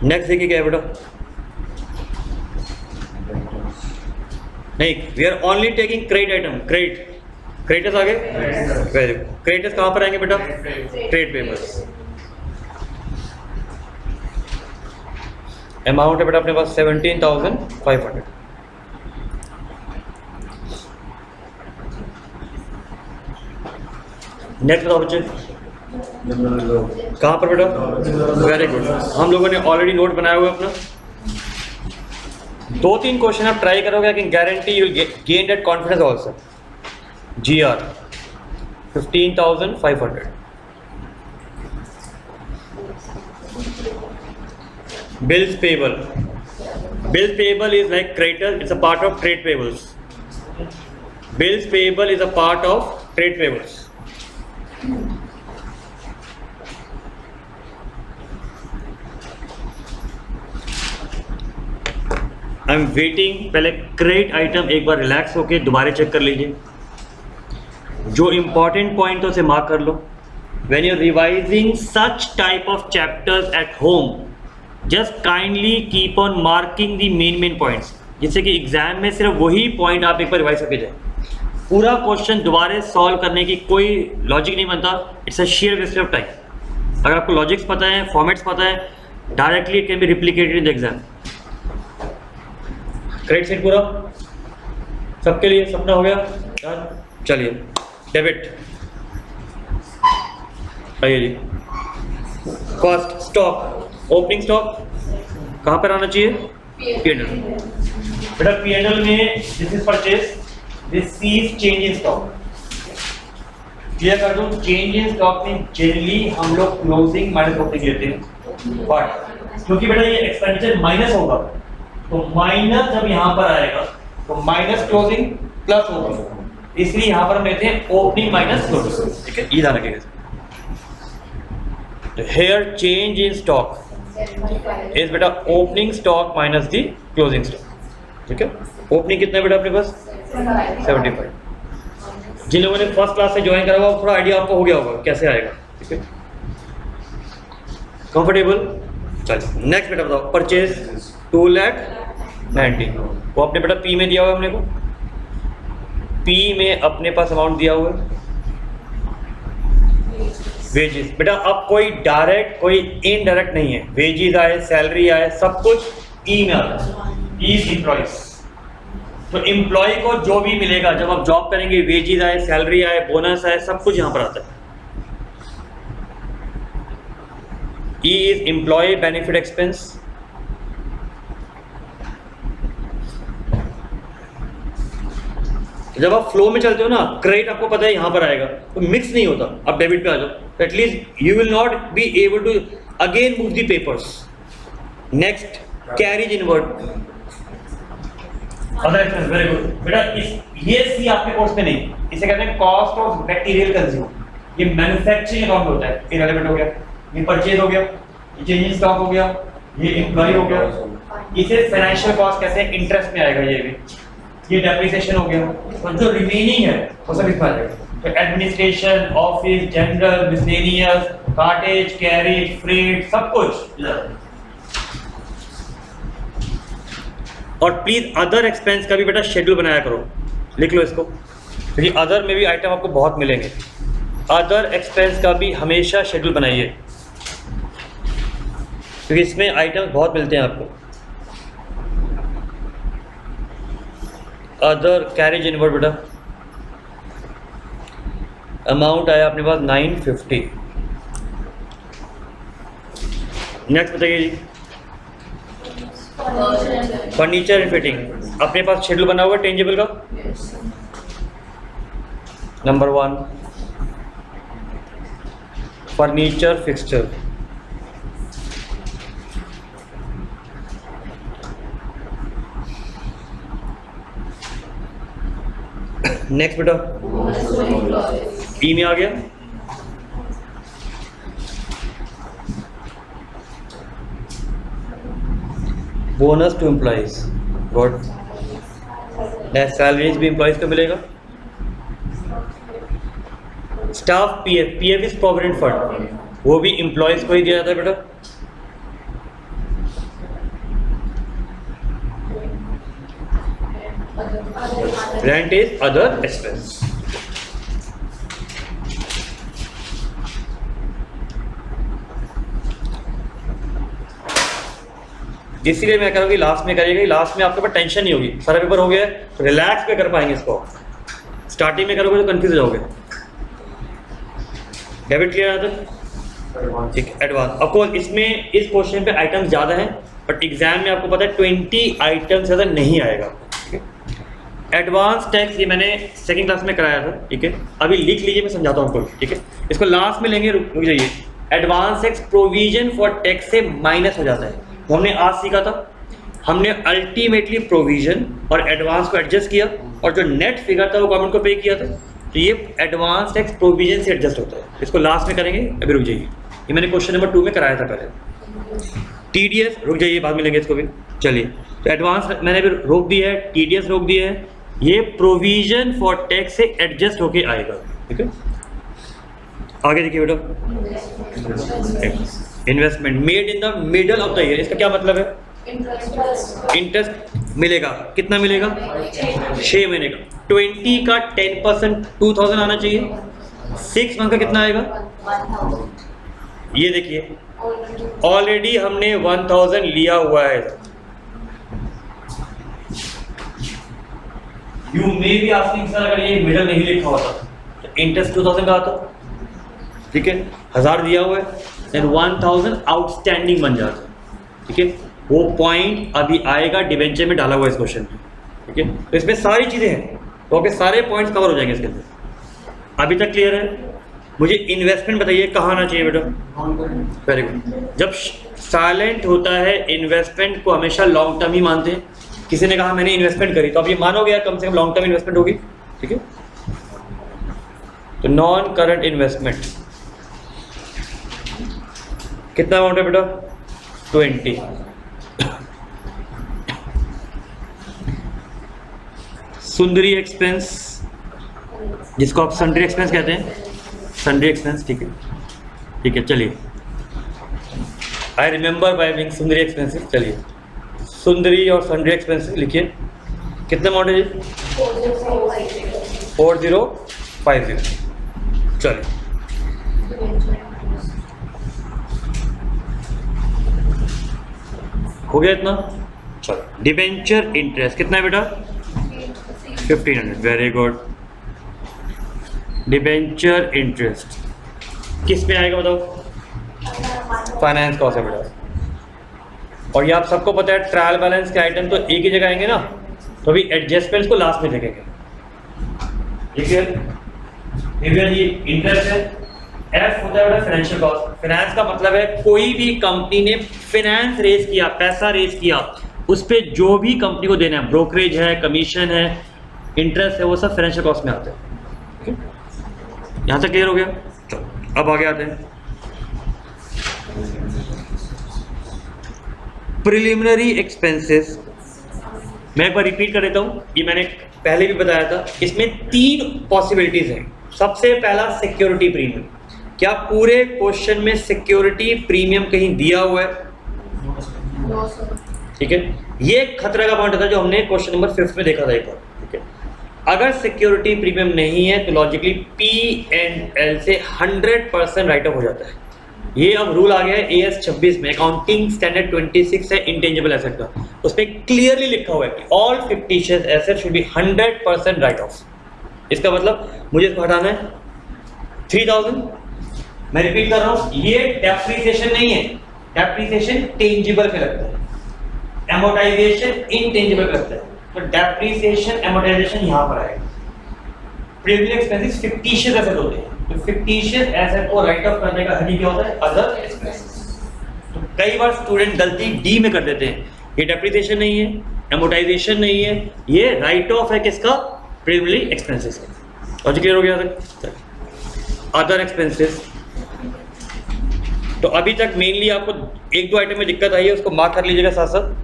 Next देखिए क्या है बेटा? नहीं, we are only taking credit item, credit creditors आ गए, वेरी गुड। क्रेडिटर्स कहाँ पर आएंगे बेटा? Trade payables. अमाउंट है बेटा अपने पास 17,500। नेक्स्ट बताओ बच्चे, कहाँ पर बेटा? वेरी गुड, हम लोगों ने ऑलरेडी नोट बनाया हुआ है अपना। 2-3 क्वेश्चन आप ट्राई करोगे, I can guarantee you will gain that confidence also. GR 15,500। Bills payable. Bills payable is like creditors, it's a part of trade payables. Bills payable is a part of trade payables. I am waiting. पहले credit item एक बार relax होके दोबारा check कर लीजिए, जो important point है उसे mark कर लो। When you are revising such type of chapters at home, just kindly keep on marking the main points, जिससे कि एग्जाम में सिर्फ वही पॉइंट आप एक बार रिवाइज करके जाए। पूरा क्वेश्चन दोबारा सॉल्व करने की कोई लॉजिक नहीं बनता, it's a sheer waste of time. अगर आपको लॉजिक्स पता है, फॉर्मेट्स पता है, directly it can be replicated in the exam. Credit set पूरा सबके लिए, सपना हो गया डन। चलिए डेबिट, आइए जी। कॉस्ट स्टॉक, ओपनिंग स्टॉक कहाँ पर आना चाहिए? P&L। बेटा P&L में this is purchase, this is change in stock. Clear कर दूं, चेंज इन स्टॉक में जनरली हम लोग क्लोजिंग माइनस ओपनिंग लेते हैं, बट क्योंकि बेटा ये एक्सपेंडिचर माइनस होगा, तो माइनस जब यहाँ पर आएगा तो माइनस क्लोजिंग प्लस ओपनिंग, इसलिए यहाँ पर हम लेते हैं ओपनिंग माइनस क्लोजिंग। ठीक है, ये ध्यान रखिएगा। Here change in stock is बेटा opening stock minus the closing stock. ठीक है, ओपनिंग कितना है बेटा अपने पास? 75। जिन लोगों ने फर्स्ट क्लास से ज्वाइन करा हुआ थोड़ा आइडिया आपको हो गया होगा कैसे आएगा। ठीक है, कंफर्टेबल। चलिए नेक्स्ट बेटा बताओ, परचेज 2,90,000, वो अपने बेटा पी में दिया हुआ है अपने को, पी में अपने पास अमाउंट दिया हुआ है। वेजेस बेटा अब कोई डायरेक्ट कोई इनडायरेक्ट नहीं है, वेजेस आए, सैलरी आए, सब कुछ ई में आता है, ई एम्प्लॉइज। तो एम्प्लॉय को जो भी मिलेगा जब आप जॉब करेंगे, वेजेस आए, सैलरी आए, बोनस आए, सब कुछ यहाँ पर आता है। E is employee benefit expense. जब आप फ्लो में चलते हो ना, क्रेडिट आपको पता है यहाँ पर आएगा, तो मिक्स नहीं होता। अब डेबिट पे आ जाओ, तो at least you will not be able to again move the papers. Next carries inward, other expense. Very good बेटा, ये सी आपके कोर्स में नहीं, इसे कहते हैं कॉस्ट ऑफ मटेरियल कंज्यूम। ये मैन्युफैक्चरिंग अकाउंट होता है, इररिलेवेंट हो गया, ये परचेज हो गया, ये चेंज इन स्टॉक हो गया, ये एम्प्लॉय हो गया। इसे फाइनेंशियल कॉस्ट कहते हैं, इंटरेस्ट में आएगा ये भी, ये डेप्रिसिएशन हो गया, और जो रिमेनिंग है वो सब इसमें आ जाएगा। तो administration, office, general, miscellaneous, cartage, carriage, freight, सब कुछ। और प्लीज अदर एक्सपेंस का भी बेटा शेड्यूल बनाया करो, लिख लो इसको, क्योंकि अदर में भी आइटम आपको बहुत मिलेंगे। अदर एक्सपेंस का भी हमेशा शेड्यूल बनाइए, क्योंकि इसमें आइटम बहुत मिलते हैं आपको। अदर कैरेज इनवर्ड बेटा अमाउंट आया अपने पास 950। नेक्स्ट बताइए जी, फर्नीचर एंड फिटिंग अपने पास शेड्यूल बना हुआ है टेंजेबल का। नंबर 1 फर्नीचर फिक्सचर, नेक्स्ट बेटा ई में आ गया। Bonus to employees, good. Salaries भी एम्प्लॉइज को मिलेगा। Staff PF, PF is provident fund, वो भी एम्प्लॉइज को ही दिया जाता है बेटा। Rent is other expense. इसीलिए मैं कह रहा हूँ कि लास्ट में करिएगा, लास्ट में आपके पास टेंशन नहीं होगी, सारा पेपर हो गया है तो रिलैक्स पे कर पाएंगे इसको। स्टार्टिंग में करोगे तो कंफ्यूज हो जाओगे। डेबिट क्लियर है तो ठीक। एडवांस ऑफकोर्स इसमें इस क्वेश्चन पे आइटम्स ज़्यादा हैं, बट एग्जाम में आपको पता है 20 आइटम से ज़्यादा नहीं आएगा। एडवांस टैक्स ये मैंने सेकंड क्लास में कराया था, ठीक है। अभी लिख लीजिए, मैं समझाता हूँ आपको, ठीक है। इसको लास्ट में लेंगे, रुक जाइए। Advance tax provision for tax से माइनस हो जाता है, वो हमने आज सीखा था। हमने अल्टीमेटली प्रोविजन और एडवांस को एडजस्ट किया और जो नेट फिगर था वो गवर्नमेंट को पे किया था, तो ये एडवांस टैक्स प्रोविजन से एडजस्ट होता है। इसको लास्ट में करेंगे, अभी रुक जाइए। ये मैंने क्वेश्चन नंबर 2 में कराया था पहले। टीडीएस रुक जाइए, बाद में लेंगे इसको भी। चलिए, तो एडवांस मैंने भी रोक दिया है, टीडीएस रोक दिया है, ये प्रोविजन फॉर टैक्स से एडजस्ट होके आएगा, ठीक है। आगे देखिए बेटा, investment made in the middle of the year, इसका क्या मतलब है? इंटरेस्ट मिलेगा, कितना मिलेगा? 6 महीने का। 20 का 10% 2000 आना चाहिए। 6 मंथ का कितना आएगा? ये देखिए, ऑलरेडी हमने 1000 लिया हुआ है। यू मे भी आस्किंग सर, अगर ये मिडल नहीं लिखा होता तो इंटरेस्ट 2000 का आता, ठीक है। 1000 दिया हुआ है, देन 1000 आउटस्टैंडिंग बन जाता, ठीक है। वो पॉइंट अभी आएगा, डिबेंचर में डाला हुआ है इस क्वेश्चन में, ठीक है। तो इसमें सारी चीजें हैं, तो आपके सारे पॉइंट्स कवर हो जाएंगे इसके अंदर। अभी तक क्लियर है? मुझे इन्वेस्टमेंट बताइए कहाँ आना चाहिए बेटा? Very good. जब साइलेंट होता है इन्वेस्टमेंट को हमेशा लॉन्ग टर्म ही मानते हैं। किसी ने कहा मैंने इन्वेस्टमेंट करी, तो आप ये मानोगे कम से कम लॉन्ग टर्म इन्वेस्टमेंट होगी, ठीक है। तो नॉन करंट इन्वेस्टमेंट कितना अमाउंट है बेटा? 20। सुंदरी एक्सपेंस, जिसको आप सन्ड्री एक्सपेंस कहते हैं, सन्ड्री एक्सपेंस, ठीक है, ठीक है। चलिए, I remember by being Sundari expensive. चलिए, सुंदरी और सन्ड्री एक्सपेंसिव लिखिए। कितना अमाउंट है जी? 4050। चलिए, हो गया इतना? चलो, डिबेंचर इंटरेस्ट कितना है बेटा? 1500। Very good. डिबेंचर इंटरेस्ट किस पे आएगा बताओ? फाइनेंस कॉस्ट है बेटा। और ये आप सबको पता है, ट्रायल बैलेंस के आइटम तो एक ही जगह आएंगे ना, तो अभी एडजस्टमेंट्स को लास्ट में देखेंगे, ठीक है। ये इंटरेस्ट है। एफ होता है बेटा फाइनेंशियल कॉस्ट। फाइनेंस का मतलब है कोई भी कंपनी ने फाइनेंस रेज किया, पैसा रेज किया, उस पर जो भी कंपनी को देना है, ब्रोकरेज है, कमीशन है, इंटरेस्ट है, वो सब फाइनेंशियल कॉस्ट में आते हैं। यहाँ तक क्लियर हो गया? चलो अब आगे आते हैं। प्रिलिमिनरी एक्सपेंसेस, मैं एक बार रिपीट कर देता हूँ, ये मैंने पहले भी बताया था। इसमें 3 पॉसिबिलिटीज हैं। सबसे पहला सिक्योरिटी प्रीमियम। क्या पूरे क्वेश्चन में सिक्योरिटी प्रीमियम कहीं दिया हुआ है? ठीक है, ये खतरा का पॉइंट था जो हमने क्वेश्चन नंबर 5 में देखा था एक बार, ठीक है। अगर सिक्योरिटी प्रीमियम नहीं है तो लॉजिकली P&L से 100% राइट ऑफ हो जाता है। ये अब रूल आ गया है AS 26 में, अकाउंटिंग स्टैंडर्ड 26 है इंटेंजिबल एसेट का। उसमें क्लियरली लिखा हुआ है कि all fictitious asset should be 100% right of. इसका मतलब मुझे इसको हटाना है 3000। मैं रिपीट कर रहा हूँ, ये डेप्रिसिएशन नहीं है, डेप्रिसिएशन टेंजिबल पे लगता है, एमोर्टाइजेशन इनटेंजिबल पे लगता है। तो डेप्रिसिएशन एमोर्टाइजेशन यहाँ पर आएगा। प्रीमियम एक्सपेंसेस फिक्टिशियस एसेट होते हैं, तो फिक्टिशियस एसेट को राइट ऑफ करने का हदी क्या होता है? Other expenses. तो कई बार स्टूडेंट गलती डी में कर देते हैं, ये डेप्रिसिएशन नहीं है, एमोर्टाइजेशन नहीं है, ये राइट ऑफ है किसका? प्रीमियम एक्सपेंसेस का। और क्लियर हो गया तक? अदर एक्सपेंसेस, तो अभी तक मेनली आपको 1-2 आइटम में दिक्कत आई है, उसको मार्क कर लीजिएगा साथ साथ।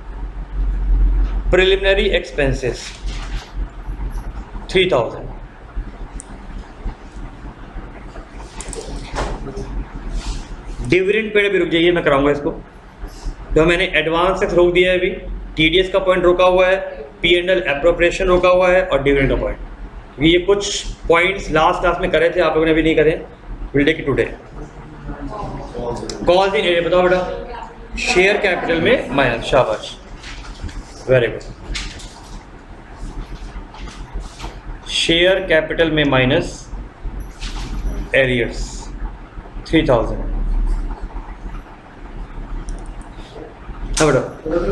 प्रिलिमिनरी एक्सपेंसेस 3000, डिविडेंड पे भी रुक जाइए, मैं कराऊंगा इसको। तो मैंने एडवांस टैक्स रोक दिया है, अभी टीडीएस का पॉइंट रोका हुआ है, P&L एप्रोप्रिएशन रोका हुआ है और डिविडेंड का पॉइंट। ये कुछ पॉइंट्स लास्ट क्लास में करे थे, आप लोगों ने अभी नहीं करे, will take it today. Calls in arrear बताओ बेटा। शेयर कैपिटल में माइनस, शाबाश, वेरी गुड। शेयर कैपिटल में माइनस एरियर्स 3000। हाँ बेटा,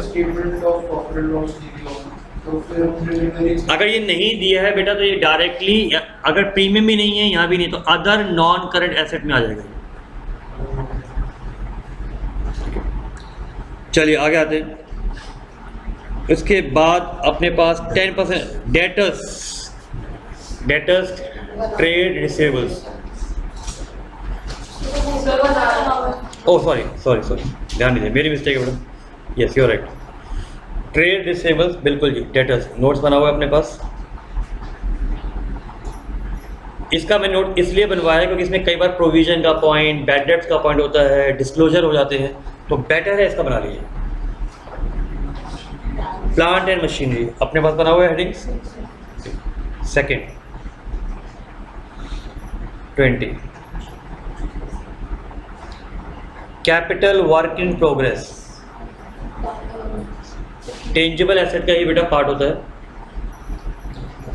statement of profit and loss तो फिर अगर ये नहीं दिया है बेटा तो ये डायरेक्टली, अगर प्रीमियम भी नहीं है यहाँ भी नहीं, तो अदर नॉन करंट एसेट में आ जाएगा। चलिए आगे आते हैं। उसके बाद अपने पास 10% debtors trade receivables. Oh sorry, ध्यान दीजिए, मेरी मिस्टेक है बेटा। Yes you are right, trade receivables, बिल्कुल जी, डेटर्स। नोट्स बना हुआ है अपने पास। इसका मैं नोट इसलिए बनवाया क्योंकि इसमें कई बार प्रोविजन का पॉइंट, बैड डेट्स का पॉइंट होता है, डिस्क्लोजर हो जाते हैं, तो बेटर है इसका बना लीजिए। प्लांट एंड मशीनरी अपने पास बना हुआ है headings. Second 20 capital work in progress, tangible asset का ही बेटा पार्ट होता है।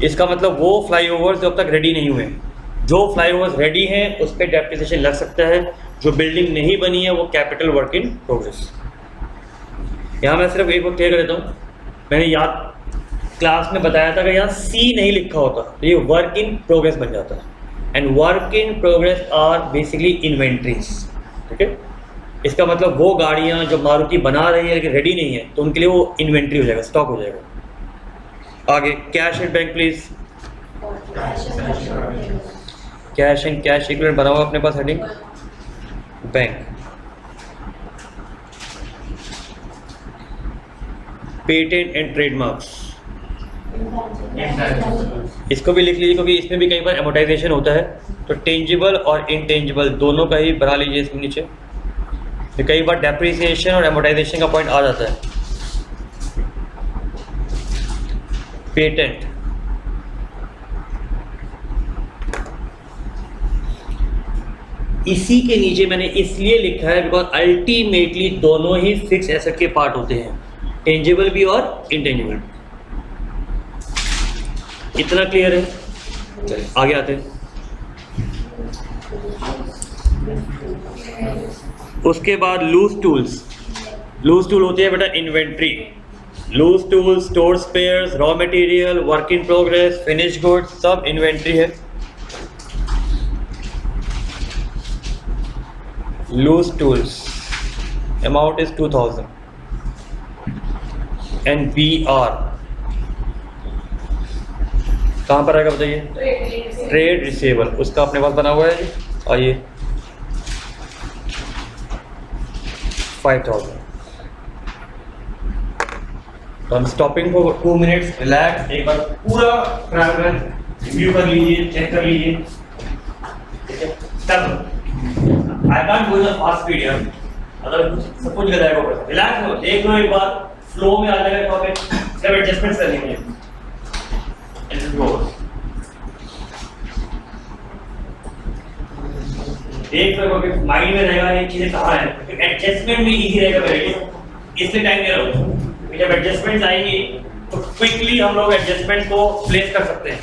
इसका मतलब वो फ्लाईओवर्स जो अब तक रेडी नहीं हुए, जो फ्लाईओवर्स रेडी हैं उस पर डेप्रिसिएशन लग सकता है, जो बिल्डिंग नहीं बनी है वो कैपिटल वर्क इन प्रोग्रेस। यहाँ मैं सिर्फ एक बार क्लियर कर देता हूँ, मैंने याद क्लास में बताया था कि यहाँ सी नहीं लिखा होता तो ये वर्क इन प्रोग्रेस बन जाता है। And work in progress are basically inventories, ठीक है। इसका मतलब वो गाड़ियाँ जो मारुति बना रही है लेकिन रेडी नहीं है, तो उनके लिए वो इन्वेंट्री हो जाएगा, स्टॉक हो जाएगा। आगे cash and bank please. Cash and cash equivalent बना हुआ अपने पास heading bank. Patent and trademarks, इसको भी लिख लीजिए क्योंकि इसमें भी कई बार एमोटाइजेशन होता है, तो टेंजिबल और इनटेंजिबल दोनों का ही बना लीजिए इसके नीचे। तो कई बार डेप्रिसिएशन और एमोटाइजेशन का पॉइंट आ जाता है। पेटेंट, इसी के नीचे मैंने इसलिए लिखा है बिकॉज अल्टीमेटली दोनों ही फिक्स एसेट के पार्ट होते हैं, टेंजिबल भी और इनटेंजिबल। इतना क्लियर है? चलिए आगे आते हैं। उसके बाद लूज टूल्स। लूज टूल होती है बेटा inventory. Loose tool, store spares, raw material, work in progress, finish goods, सब इन्वेंट्री है। Loose tools amount is 2000 and BR कहाँ पर आएगा बताइए? ट्रेड रिसीवेबल, उसका अपने पास बना हुआ है जी। आइए 5000। तो हम स्टॉपिंग फॉर 2 मिनट्स, रिलैक्स, एक बार पूरा रिव्यू कर लीजिए, चेक कर लीजिए, ठीक है। तब I can't go in fast speed यार, अगर सब कुछ गया जाएगा। रिलैक्स हो, देख लो एक बार, फ्लो में आ जाएगा टॉपिक, सब एडजस्टमेंट्स कर लेंगे। देख लो कि माइंड में रहेगा ये चीजें कहाँ है, एडजस्टमेंट भी इजी रहेगा मेरे लिए, इसलिए टाइम दे रहा हूँ। जब एडजस्टमेंट्स आएंगी तो क्विकली हम लोग एडजस्टमेंट को प्लेस कर सकते हैं।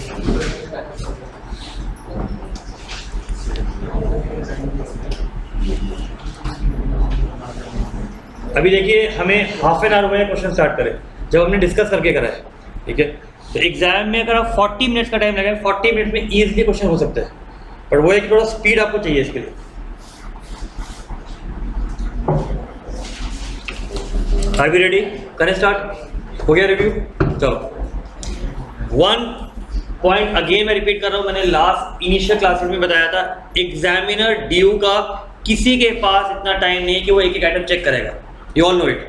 अभी देखिए हमें हाफ एन आवर में क्वेश्चन स्टार्ट करें, जब हमने डिस्कस करके करा है, ठीक है। तो एग्जाम में अगर आप 40 मिनट्स का टाइम लगाए, 40 मिनट में इजीली क्वेश्चन हो सकता है, पर वो एक थोड़ा स्पीड आपको चाहिए इसके लिए। Are we ready? करें स्टार्ट? हो गया रिव्यू? चलो। 1 पॉइंट अगेन मैं रिपीट कर रहा हूं, मैंने लास्ट इनिशियल क्लासेस में बताया था, एग्जामिनर ड्यू का किसी के पास इतना टाइम नहीं है कि वो एक एक आइटम चेक करेगा, you all no it.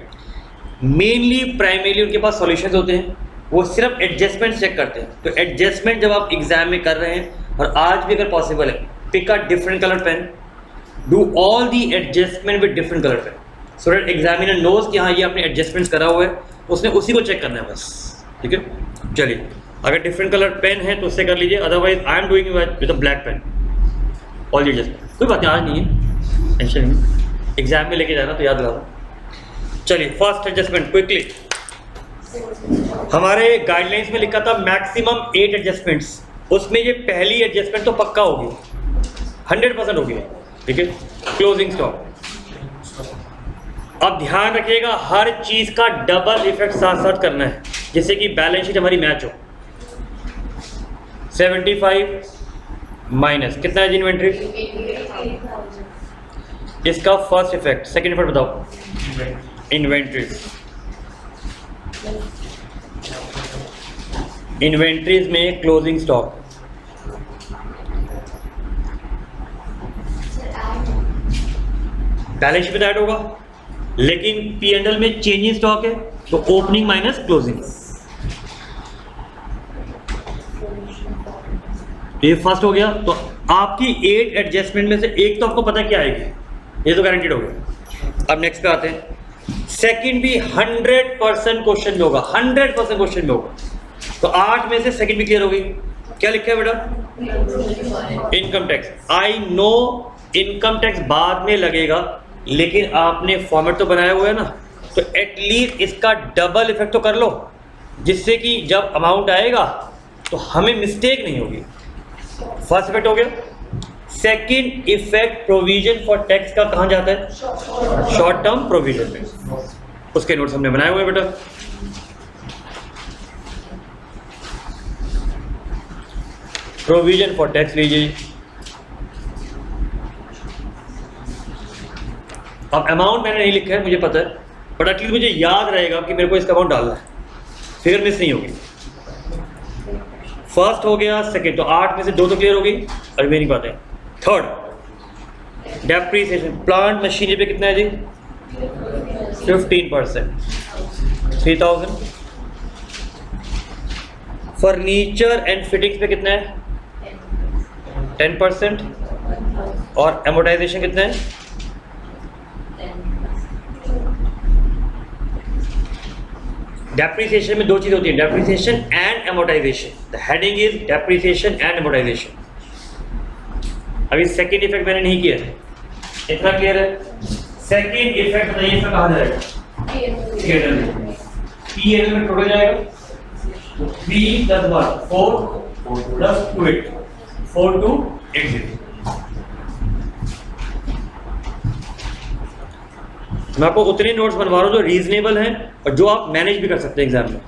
Mainly primarily उनके पास सॉल्यूशंस होते हैं, वो सिर्फ एडजस्टमेंट चेक करते हैं। तो एडजस्टमेंट जब आप एग्जाम में कर रहे हैं, और आज भी अगर पॉसिबल है, pick a different colour pen, do all the adjustment with different colour pen, so that examiner knows कि हाँ ये आपने एडजस्टमेंट्स करा हुआ है, तो उसने उसी को चेक करना है बस, ठीक है। चलिए, अगर डिफरेंट कलर पेन है तो उससे कर लीजिए, otherwise I am doing with a black pain all adjustment. कोई बात नहीं, आज नहीं है, टेंशन नहीं, एग्जाम में लेके जाना तो याद रहा। चलिए फर्स्ट एडजस्टमेंट क्विकली, हमारे गाइडलाइंस में लिखा था मैक्सिमम 8 एडजस्टमेंट्स, उसमें ये पहली एडजस्टमेंट तो पक्का होगी, 100% होगी, ठीक है। Closing stock. अब ध्यान रखिएगा हर चीज का डबल इफेक्ट साथ साथ करना है, जिससे कि बैलेंस शीट हमारी मैच हो। 75 माइनस कितना है इन्वेंट्री, इसका फर्स्ट इफेक्ट, सेकंड इफेक्ट बताओ, इन्वेंट्रीज में क्लोजिंग स्टॉक, बैलेंस शीट में ऐड होगा, लेकिन P&L में चेंजिंग स्टॉक है तो ओपनिंग माइनस क्लोजिंग। ये फर्स्ट हो गया। तो आपकी 8 एडजस्टमेंट में से एक तो आपको पता क्या आएगी, ये तो गारंटीड हो गया। अब नेक्स्ट पे आते हैं। सेकंड भी 100% क्वेश्चन में होगा, 100% क्वेश्चन में होगा। तो 8 में से सेकंड भी क्लियर होगी। क्या लिखा है बेटा, income tax. I know income tax बाद में लगेगा, लेकिन आपने फॉर्मेट तो बनाया हुआ है ना, तो एटलीस्ट इसका डबल इफेक्ट तो कर लो, जिससे कि जब अमाउंट आएगा तो हमें मिस्टेक नहीं होगी। फर्स्ट इफेक्ट हो गया। Second effect provision for tax का कहां जाता है, शॉर्ट टर्म प्रोविजन में, उसके नोट्स हमने बनाए हुए हैं बेटा। प्रोविजन फॉर टैक्स लीजिए। अब अमाउंट मैंने नहीं लिखा है, मुझे पता है, बट एटलीस्ट मुझे याद रहेगा कि मेरे को इसका अमाउंट डालना है, फिगर मिस नहीं होगी। फर्स्ट हो गया, सेकंड, तो 8 में से 2 तो क्लियर हो गई, रिमेनिंग बातें। थर्ड डेप्रीसिएशन, प्लांट मशीनरी पे कितना है जी, 15%, 3000। फर्नीचर एंड फिटिंग्स पे कितना है, 10%। और एमोटाइजेशन कितना है, डेप्रीसिएशन में 2 चीज़ होती है, depreciation and amortisation. The heading is depreciation and amortisation. अभी सेकंड इफेक्ट मैंने नहीं किया है, इतना क्लियर है। सेकंड इफेक्ट बताइए इसका कहाँ जाएगा, P&L में टोटल जाएगा 3 + 1 4 + 2 8 4 2 8 0। मैं आपको उतने नोट्स बनवा रहा हूँ जो रीजनेबल हैं और जो आप मैनेज भी कर सकते हैं एग्जाम में।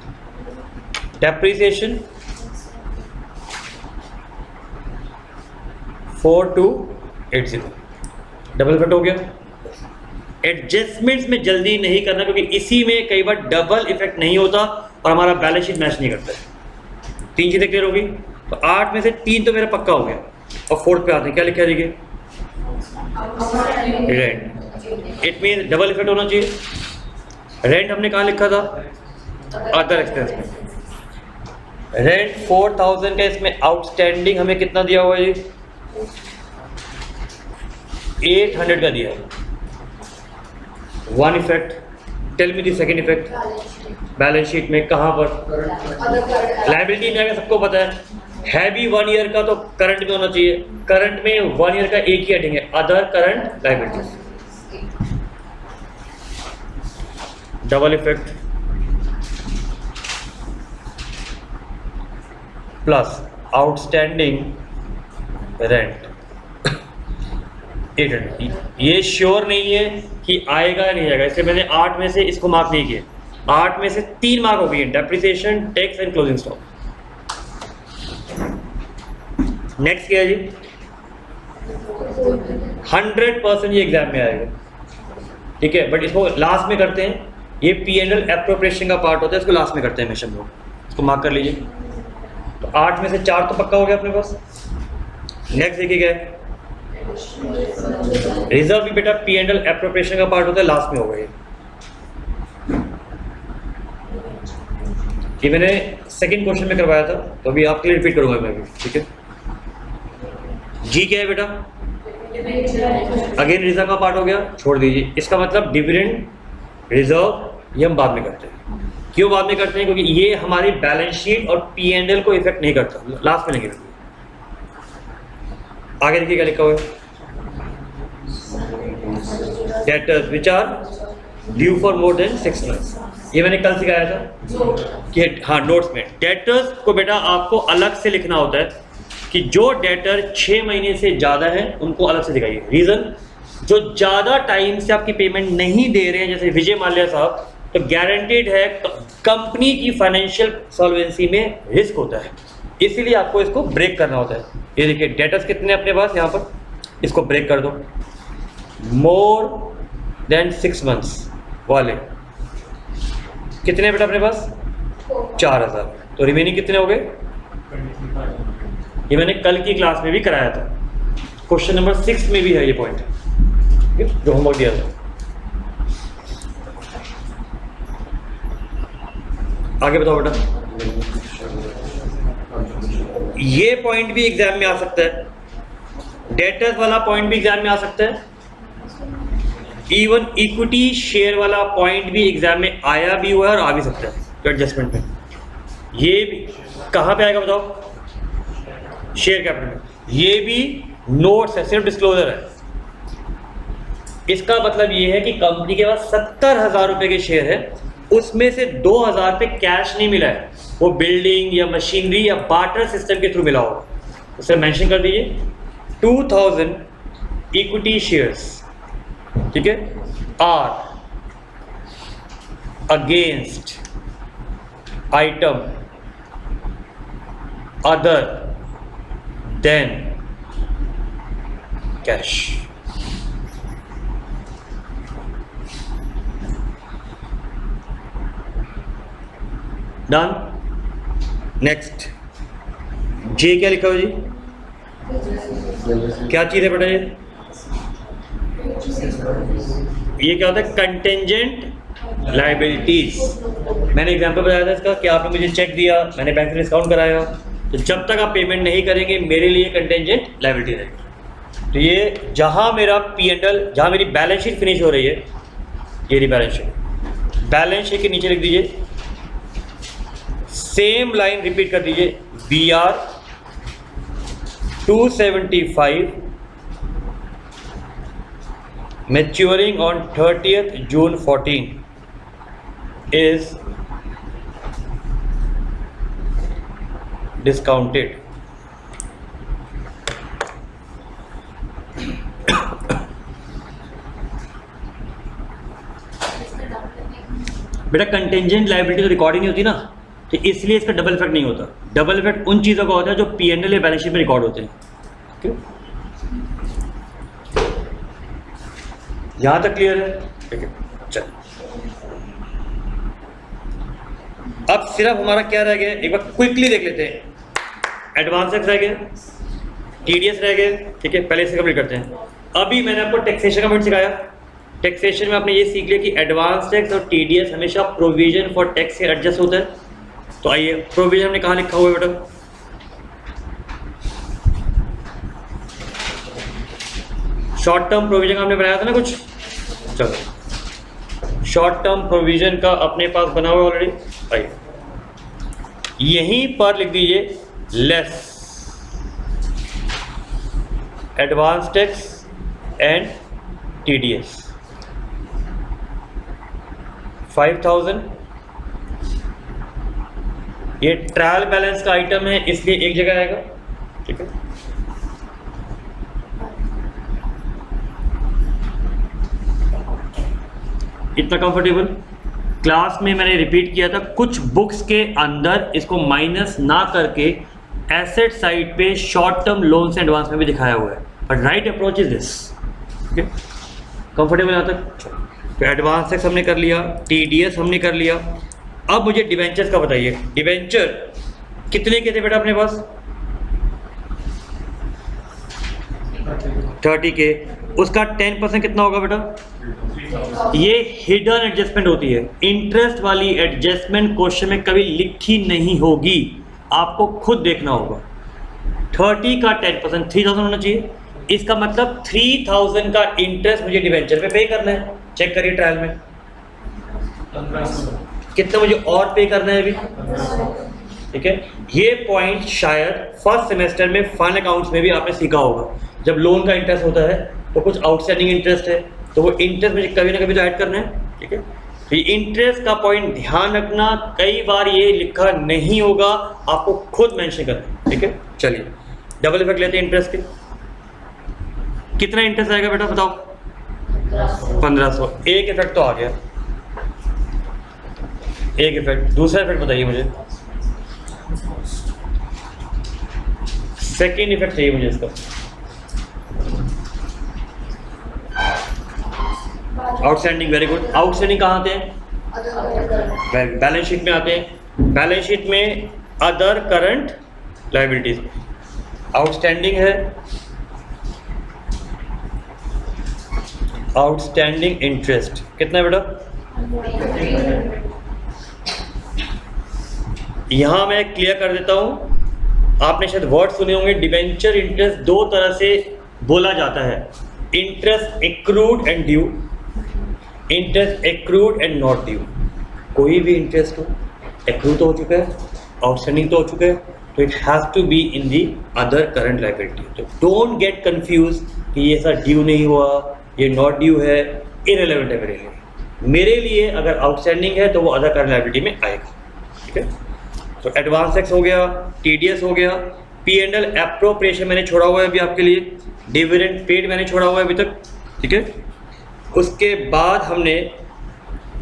डेप्रीसिएशन 4280, डबल इफेक्ट हो गया। एडजस्टमेंट्स में जल्दी नहीं करना, क्योंकि इसी में कई बार डबल इफेक्ट नहीं होता और हमारा बैलेंस शीट मैच नहीं करता है। 3 चीज़ें क्लियर हो गई। तो 8 में से 3 तो मेरा पक्का हो गया। और फोर्थ पे आते हैं, क्या लिखा है देखिए, rent. It mean double effect होना चाहिए। रेंट हमने कहाँ लिखा था, अदर एक्सपेंस में। रेंट 4000 का, इसमें आउटस्टैंडिंग हमें कितना दिया हुआ है, 800 का दिया है। 1 effect. Tell me the second effect. Balance sheet में कहाँ पर, लायबिलिटी में, अगर सबको पता है भी 1 ईयर का तो करंट में होना चाहिए। करंट में 1 ईयर का एक ही हेडिंग है, other current liability. Double effect plus outstanding rent 800। ये श्योर नहीं है कि आएगा या नहीं आएगा, इसलिए मैंने 8 में से इसको मार्क नहीं किया। 8 में से 3 मार्क हो गई है, depreciation, tax and closing stock. Next क्या है जी, 100% ये एग्जाम में आएगा, ठीक है। बट इसको लास्ट में करते हैं, ये P&L एप्रोप्रिएशन का पार्ट होता है, इसको लास्ट में करते हैं हमेशा हम लोग। इसको मार्क कर लीजिए। तो 8 में से 4 तो पक्का हो गया अपने पास। नेक्स्ट देखिए क्या है, रिजर्व भी बेटा P&L एप्रोप्रिएशन का पार्ट होता है, लास्ट में होगा ये मैंने सेकंड क्वेश्चन में करवाया था, तो अभी आपके लिए रिपीट करूंगा मैं भी, ठीक है। जी क्या है बेटा, अगेन रिजर्व का पार्ट हो गया, छोड़ दीजिए। इसका मतलब डिविडेंड, रिजर्व ये हम बाद में करते हैं। क्यों बाद में करते हैं, क्योंकि ये हमारी बैलेंस शीट और P&L को इफेक्ट नहीं करता, लास्ट में लगेगा। आगे देखिए क्या लिखा हुआ है, debtors which are due for more than 6 months. ये मैंने कल सिखाया था कि हाँ नोट्स में डेटर्स को बेटा आपको अलग से लिखना होता है कि जो डेटर 6 महीने से ज़्यादा है उनको अलग से दिखाइए। रीज़न, जो ज़्यादा टाइम से आपकी पेमेंट नहीं दे रहे हैं जैसे विजय माल्या साहब, तो गारंटीड है कंपनी की फाइनेंशियल सॉल्वेंसी में रिस्क होता है, इसीलिए आपको इसको ब्रेक करना होता है। ये देखिए डेटर्स कितने अपने पास यहाँ पर, इसको ब्रेक कर दो। मोर देन 6 मंथ्स वाले कितने बेटा अपने पास 4000, तो रिमेनिंग कितने हो गए? ये मैंने कल की क्लास में भी कराया था, क्वेश्चन नंबर 6 में भी है ये पॉइंट जो होमवर्क दिया था। आगे बताओ बेटा। ये पॉइंट भी एग्जाम में आ सकता है, डेटर्स वाला पॉइंट भी एग्जाम में आ सकता है, इवन इक्विटी शेयर वाला पॉइंट भी एग्जाम में आया भी हुआ है और आ भी सकता है। तो एडजस्टमेंट में ये भी कहाँ पे आएगा बताओ? शेयर कैपिटल में। ये भी नोट्स है, सिर्फ डिस्क्लोजर है। इसका मतलब ये है कि कंपनी के पास 70,000 रुपए के शेयर है, उसमें से 2,000 पे कैश नहीं मिला है, वो बिल्डिंग या मशीनरी या बार्टर सिस्टम के थ्रू मिला होगा, उसे मेंशन कर दीजिए 2000 इक्विटी शेयर्स, ठीक है, are against item other than cash. Done. Next J क्या लिखा हुआ जी? क्या चीज है बेटा ये क्या होता है? Contingent liabilities. मैंने एग्जांपल बताया था इसका कि आपने मुझे चेक दिया, मैंने बैंक से डिस्काउंट कराया, तो जब तक आप पेमेंट नहीं करेंगे मेरे लिए कंटेंजेंट लायबिलिटी रहेगी। तो ये जहां मेरा P&L, जहां मेरी बैलेंस शीट फिनिश हो रही है, ये रही बैलेंस शीट। बैलेंस शीट के नीचे लिख दीजिए, सेम लाइन रिपीट कर दीजिए, BR 275 maturing on 30th June 14 is discounted। बेटा कंटेंजेंट लायबिलिटी तो रिकॉर्ड ही नहीं होती ना, तो इसलिए इसका डबल इफेक्ट नहीं होता। डबल इफेक्ट उन चीज़ों का होता है जो P&L या बैलेंस शीट में रिकॉर्ड होते हैं। क्यों? यहां तक क्लियर है? ठीक है, चल अब सिर्फ हमारा क्या रह गया, एक बार क्विकली देख लेते हैं। एडवांस टैक्स रह गया, TDS रह गए, ठीक है, पहले इसे कंप्लीट करते हैं। अभी मैंने आपको टैक्सेशन का पॉइंट सिखाया। टैक्सेशन में आपने ये सीख लिया कि एडवांस टैक्स और TDS हमेशा प्रोविजन फॉर टैक्स से एडजस्ट होता है। तो आइए, प्रोविजन हमने कहाँ लिखा हुआ है बेटा? शॉर्ट टर्म प्रोविजन हमने बनाया था ना कुछ, चलो शॉर्ट टर्म प्रोविजन का अपने पास बना हुआ ऑलरेडी। आइए यहीं पर लिख दीजिए less advance tax and TDS 5000। ये ट्रायल बैलेंस का आइटम है इसलिए एक जगह आएगा, ठीक है। इतना कंफर्टेबल? क्लास में मैंने रिपीट किया था, कुछ बुक्स के अंदर इसको माइनस ना करके एसेट साइड पे short term loans and advance में भी दिखाया हुआ है, but right approach is this. Comfortable यहाँ तक? तो एडवांस टैक्स हमने कर लिया, TDS हमने कर लिया। अब मुझे डिवेंचर्स का बताइए। डिवेंचर कितने के थे बेटा अपने पास? 30 के। उसका 10% कितना होगा बेटा? ये हिडन एडजस्टमेंट होती है। इंटरेस्ट वाली एडजस्टमेंट क्वेश्चन में कभी लिखी नहीं होगी, आपको खुद देखना होगा। 30 का 10% 3000 होना चाहिए। इसका मतलब 3000 का इंटरेस्ट मुझे डिवेंचर पे पे करना है। चेक करिए ट्रायल में कितना मुझे और पे करना है अभी, ठीक है। ये पॉइंट शायद फर्स्ट सेमेस्टर में फाइनल अकाउंट्स में भी आपने सीखा होगा। जब लोन का इंटरेस्ट होता है तो कुछ आउटस्टैंडिंग इंटरेस्ट है, तो वो इंटरेस्ट मुझे कभी ना कभी तो ऐड करना है। ठीक है। तो इंटरेस्ट का पॉइंट ध्यान रखना, कई बार ये लिखा नहीं होगा, आपको खुद मेंशन करना, ठीक है। चलिए डबल इफेक्ट लेते हैं इंटरेस्ट के। कितना इंटरेस्ट आएगा बेटा बताओ? 1500। एक इफेक्ट तो आ गया, एक इफेक्ट। दूसरा इफेक्ट बताइए मुझे, सेकेंड इफेक्ट चाहिए मुझे इसका। Outstanding, very good. आउटस्टैंडिंग कहाँ आते हैं? बैलेंस शीट में आते हैं। बैलेंस शीट में अदर करंट लायबिलिटीज में आउटस्टैंडिंग है, आउटस्टैंडिंग इंटरेस्ट कितना है बेटा? यहां मैं क्लियर कर देता हूं, आपने शायद वर्ड सुने होंगे, डिबेंचर इंटरेस्ट दो तरह से बोला जाता है, interest accrued and due, interest accrued and not due. कोई भी इंटरेस्ट हो, एक्रूड तो हो चुका है, आउटस्टैंडिंग तो हो चुका है, तो it has to be in the other current liability. तो डोंट गेट कंफ्यूज कि ये ऐसा ड्यू नहीं हुआ, ये नॉट ड्यू है, इररिलेवेंट है मेरे लिए। मेरे लिए अगर आउटस्टैंडिंग है तो वो अदर करंट लायबिलिटी में आएगा, ठीक है। तो एडवांस टैक्स हो गया, टीडीएस हो गया, P&L एप्रोप्रिएशन मैंने छोड़ा हुआ है अभी आपके लिए, डिविडेंड पेड मैंने छोड़ा हुआ है अभी तक, ठीक है। उसके बाद हमने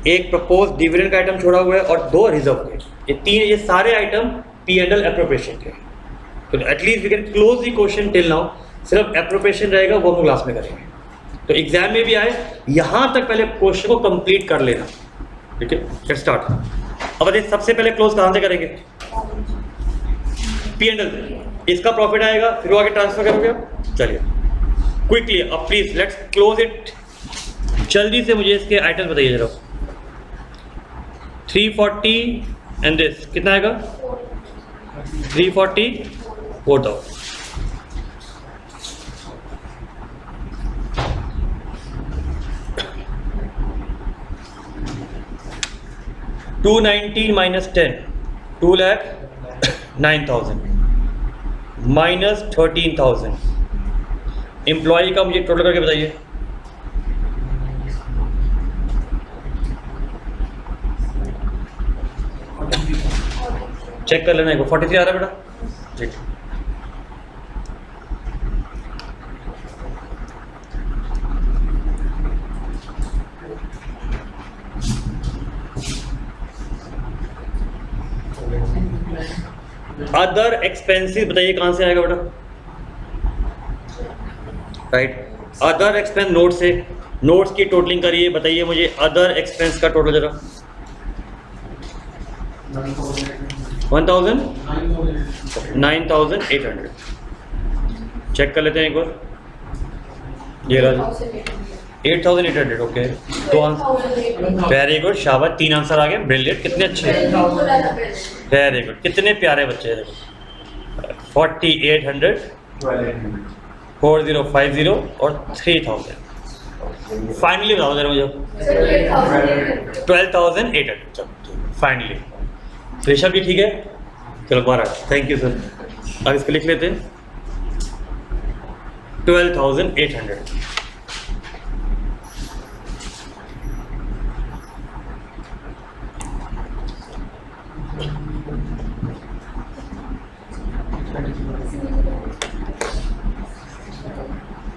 एक प्रपोज डिविडेंड का आइटम छोड़ा हुआ है और दो रिजर्व के, ये तीन, ये सारे आइटम P&L एप्रोप्रिएशन के। तो at least we can close the question till now. सिर्फ एप्रोप्रिएशन रहेगा, वो हम क्लास में करेंगे। तो एग्जाम में भी आए, यहाँ तक पहले क्वेश्चन को कंप्लीट कर लेना, ठीक है। Let's start. अब देखिए सबसे पहले क्लोज कहाँ से करेंगे? P&L से। इसका प्रॉफिट आएगा, फिर वो आगे ट्रांसफर करोगे आप। चलिए क्विकली अब प्लीज लेट्स क्लोज इट। जल्दी से मुझे इसके आइटम बताइए जरा। 340 एंड दिस कितना आएगा? 340 वो दो। $290 minus 10, 2,09,000 माइनस 13,000। एम्प्लॉय का मुझे टोटल करके बताइए। चेक कर लेना एक बार। 43 आ रहा है बेटा? ठीक। अदर एक्सपेंसेस बताइए कहां से आएगा बेटा? राइट, अदर एक्सपेंस नोट से, नोट्स की टोटलिंग करिए, बताइए मुझे अदर एक्सपेंस का टोटल जरा। 9,800। चेक कर लेते हैं एक बार। ये रहा 8,800। ओके, तो आंसर वेरी गुड, शाबाश, 3 आंसर आ गए, ब्रिलियंट, कितने अच्छे, वेरी गुड, कितने प्यारे बच्चे हैं। 4800, 4050 और 3000। फाइनली बताओ जरा मुझे। 12,800। चलो फाइनली ऋषभ भी ठीक है। चलो 12, थैंक यू सर। अब इसको लिख लेते हैं 12,800।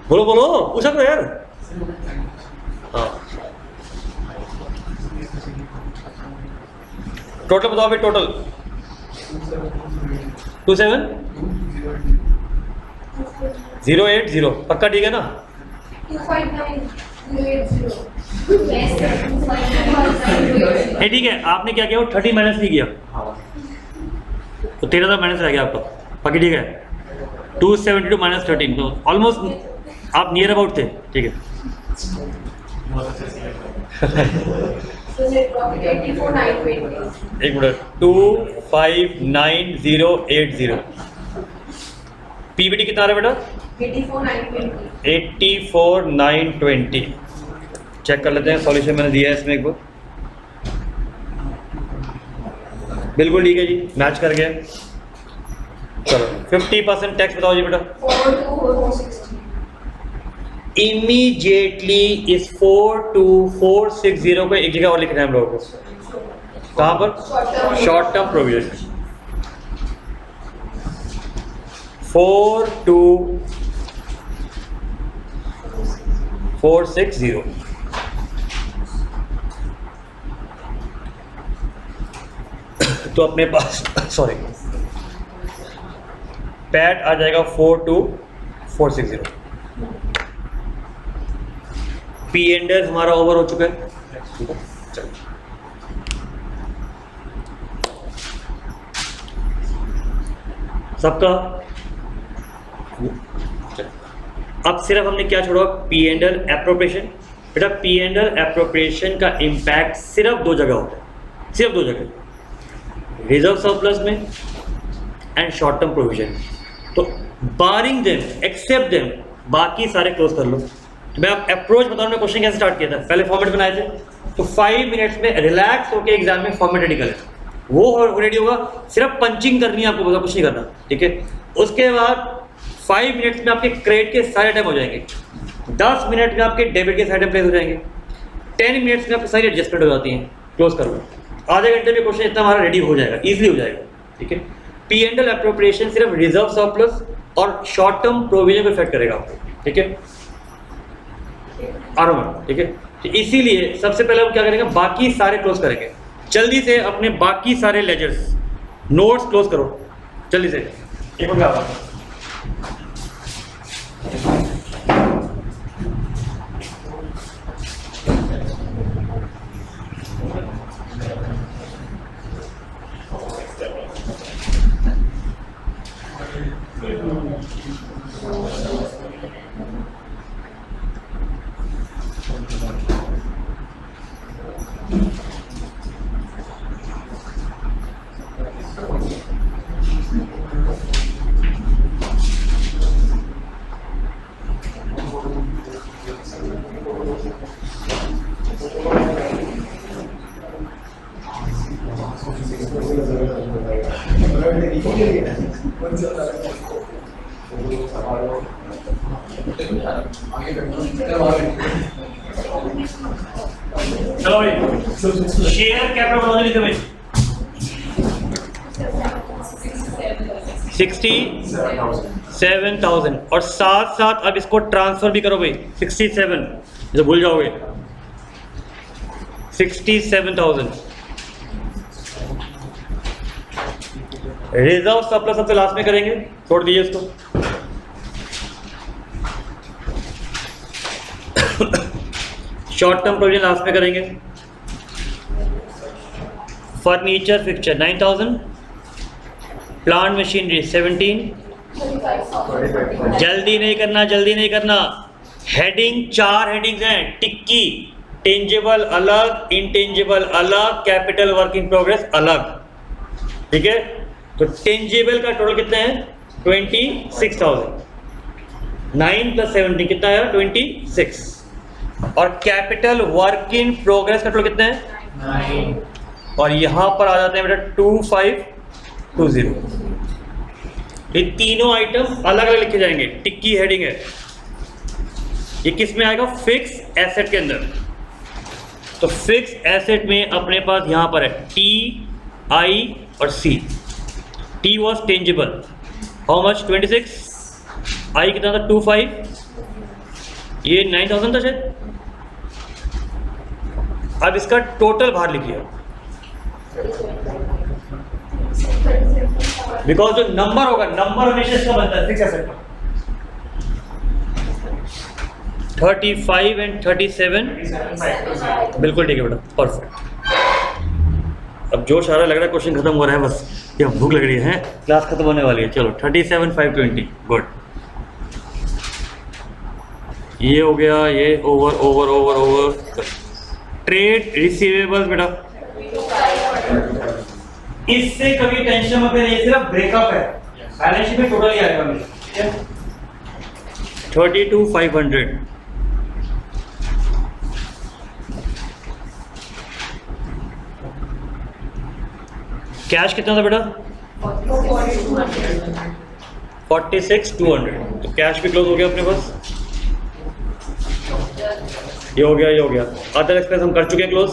बोलो बोलो, पूछा करो यार। हाँ, टोटल बताओ भाई, टोटल 27,080। पक्का ठीक है ना? 2.9080। नहीं ठीक है, आपने क्या किया, वो 30 माइनस नहीं किया, तो 13,000 माइनस रह गया आपका। बाकी ठीक है, 272 माइनस 13, तो ऑलमोस्ट आप नियर अबाउट थे, ठीक है। एक मिनट, 259,080। पीबीटी कितना आ रहा है बेटा? 84,920। चेक कर लेते हैं, सॉल्यूशन मैंने दिया है इसमें एक बार। बिल्कुल ठीक है जी, मैच कर गया। चलो 50% टैक्स बताओ जी बेटा। इमीडिएटली इस 42460 को एक जगह और लिखना है हम लोगों को। कहाँ पर? Short term provision. 42460 तो अपने पास सॉरी पैट आ जाएगा 42460। पी एंडर हमारा ओवर हो चुका है। ठीक है, चलो सबका। अब सिर्फ हमने क्या छोड़ा? P and L appropriation. बेटा पी एंडर एप्रोप्रिएशन का इम्पैक्ट सिर्फ दो जगह होता है, सिर्फ दो जगह, रिजर्व सरप्लस में एंड शॉर्ट टर्म प्रोविजन। तो बारिंग देम, एक्सेप्ट देम, बाकी सारे क्लोज कर लो। तो मैं आप अप्रोच बताऊँ, मैं क्वेश्चन कैसे स्टार्ट किया था। पहले फॉर्मेट बनाए थे, तो 5 मिनट्स में रिलैक्स होकर एग्जाम में फॉर्मेट रेडी करें, वो रेडी होगा। सिर्फ पंचिंग करनी है आपको, बता कुछ नहीं करना। ठीक है, उसके बाद 5 मिनट्स में आपके क्रेडिट के सारे आइटम हो जाएंगे, 10 मिनट में आपके डेबिट के सारे आइटम प्लेस हो जाएंगे, 10 मिनट्स में आपकी सारी एडजस्टमेंट हो जाती हैं। क्लोज कर लो, आधे घंटे में क्वेश्चन इतना हमारा रेडी हो जाएगा, इजीली हो जाएगा। ठीक है, पी एंड एल एप्रोप्रिएशन सिर्फ रिजर्व सरप्लस और शॉर्ट टर्म प्रोविजन को इफेक्ट करेगा आपको। ठीक है, आराम। ठीक है, तो इसीलिए सबसे पहले हम क्या करेंगे, बाकी सारे क्लोज करेंगे। जल्दी से अपने बाकी सारे लेजर्स नोट्स क्लोज करो जल्दी से। एक मिनट आप चलो भाई, शेयर कैपिटल बता दीजिए भाई। 67,000 और साथ साथ अब इसको ट्रांसफर भी करो भाई। 67 जो भूल जाओगे, 67,000 रिजर्व सरप्लस सबसे लास्ट में करेंगे, छोड़ दीजिए इसको। शॉर्ट टर्म प्रोविजन लास्ट में करेंगे। Furniture fixture 9,000, plant machinery 17। जल्दी नहीं करना, जल्दी नहीं करना। हेडिंग 4 हेडिंग्स हैं, टिक्की, टेंजेबल अलग, इंटेंजेबल अलग, कैपिटल वर्क इन प्रोग्रेस अलग। ठीक है, तो टेंजेबल का टोटल कितना है? 26,000। 9 + 17 कितना है? 26। और कैपिटल वर्क इन प्रोग्रेस का टोटल कितना है? 9। और यहां पर आ जाते हैं बेटा 2520। ये तीनों आइटम अलग अलग लिखे जाएंगे। टिक्की हेडिंग है, ये किस में आएगा? फिक्स एसेट के अंदर। तो फिक्स एसेट में अपने पास यहां पर है टी, आई और C. T was tangible, how much? 26। I कितना था? 25। ये 9,000 था शायद। अब इसका टोटल बाहर लिखिए, बिकॉज जो नंबर होगा, नंबर हमेशा इसका बनता है फिक्स एसेट का। 35 एंड 37 बिल्कुल ठीक है बेटा, परफेक्ट। अब जोश आ रहा, लग रहा है क्वेश्चन खत्म हो रहा है, बस ये भूख लग रही है, क्लास खत्म होने वाली है। चलो 37,520 गुड। ये हो गया, ये over over over over. Trade receivables बेटा, इससे कभी टेंशन मत लेना, ये सिर्फ ब्रेकअप है, बैलेंस शीट में टोटल ही आएगा मेरा। ठीक है, 32,500। कैश कितना था बेटा? 46,200। तो कैश भी क्लोज हो गया अपने पास। ये हो गया, ये हो गया। अदर एक्सपेंस हम कर चुके हैं close.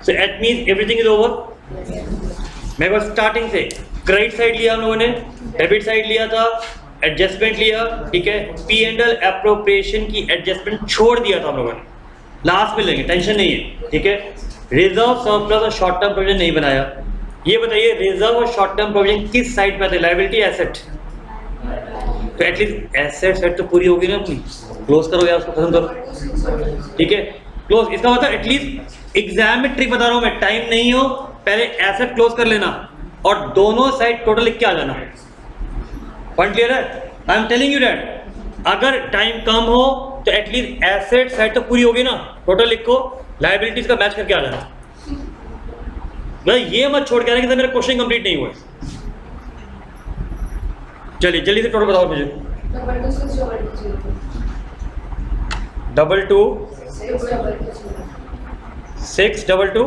So it means everything is over. मेरे पास स्टार्टिंग से क्रेडिट साइड लिया हम लोगों ने, डेबिट साइड लिया था, एडजस्टमेंट लिया, ठीक है। पी एंड एल एप्रोप्रिएशन की एडजस्टमेंट छोड़ दिया था हम लोगों ने, लास्ट में लेंगे, टेंशन नहीं है, ठीक है। रिजर्व सरप्लस और शॉर्ट टर्म प्रोविजन नहीं बनाया। ये बताइए रिजर्व और शॉर्ट टर्म प्रोविजन किस साइड पे आते हैं, लायबिलिटी एसेट? तो एटलीस्ट एसेट साइड तो पूरी होगी ना अपनी। क्लोज करो यार, उसको खत्म करो, ठीक है। क्लोज, इसका मतलब एटलीस्ट एग्जाम में ट्रिक बता रहा हूं मैं, टाइम नहीं हो पहले एसेट क्लोज कर लेना और दोनों साइड टोटल लिख के आ जाना। पॉइंट क्लियर है? आई एम टेलिंग यू दैट अगर टाइम कम हो तो एटलीस्ट एसेट साइड तो पूरी होगी ना, टोटल लिखो, लायबिलिटीज का मैच करके आ जाना। भाई ये मत छोड़ के आना कि सर मेरा क्वेश्चन कंप्लीट नहीं हुआ। चलिए जल्दी से टोटल बताओ मुझे। डबल टू 622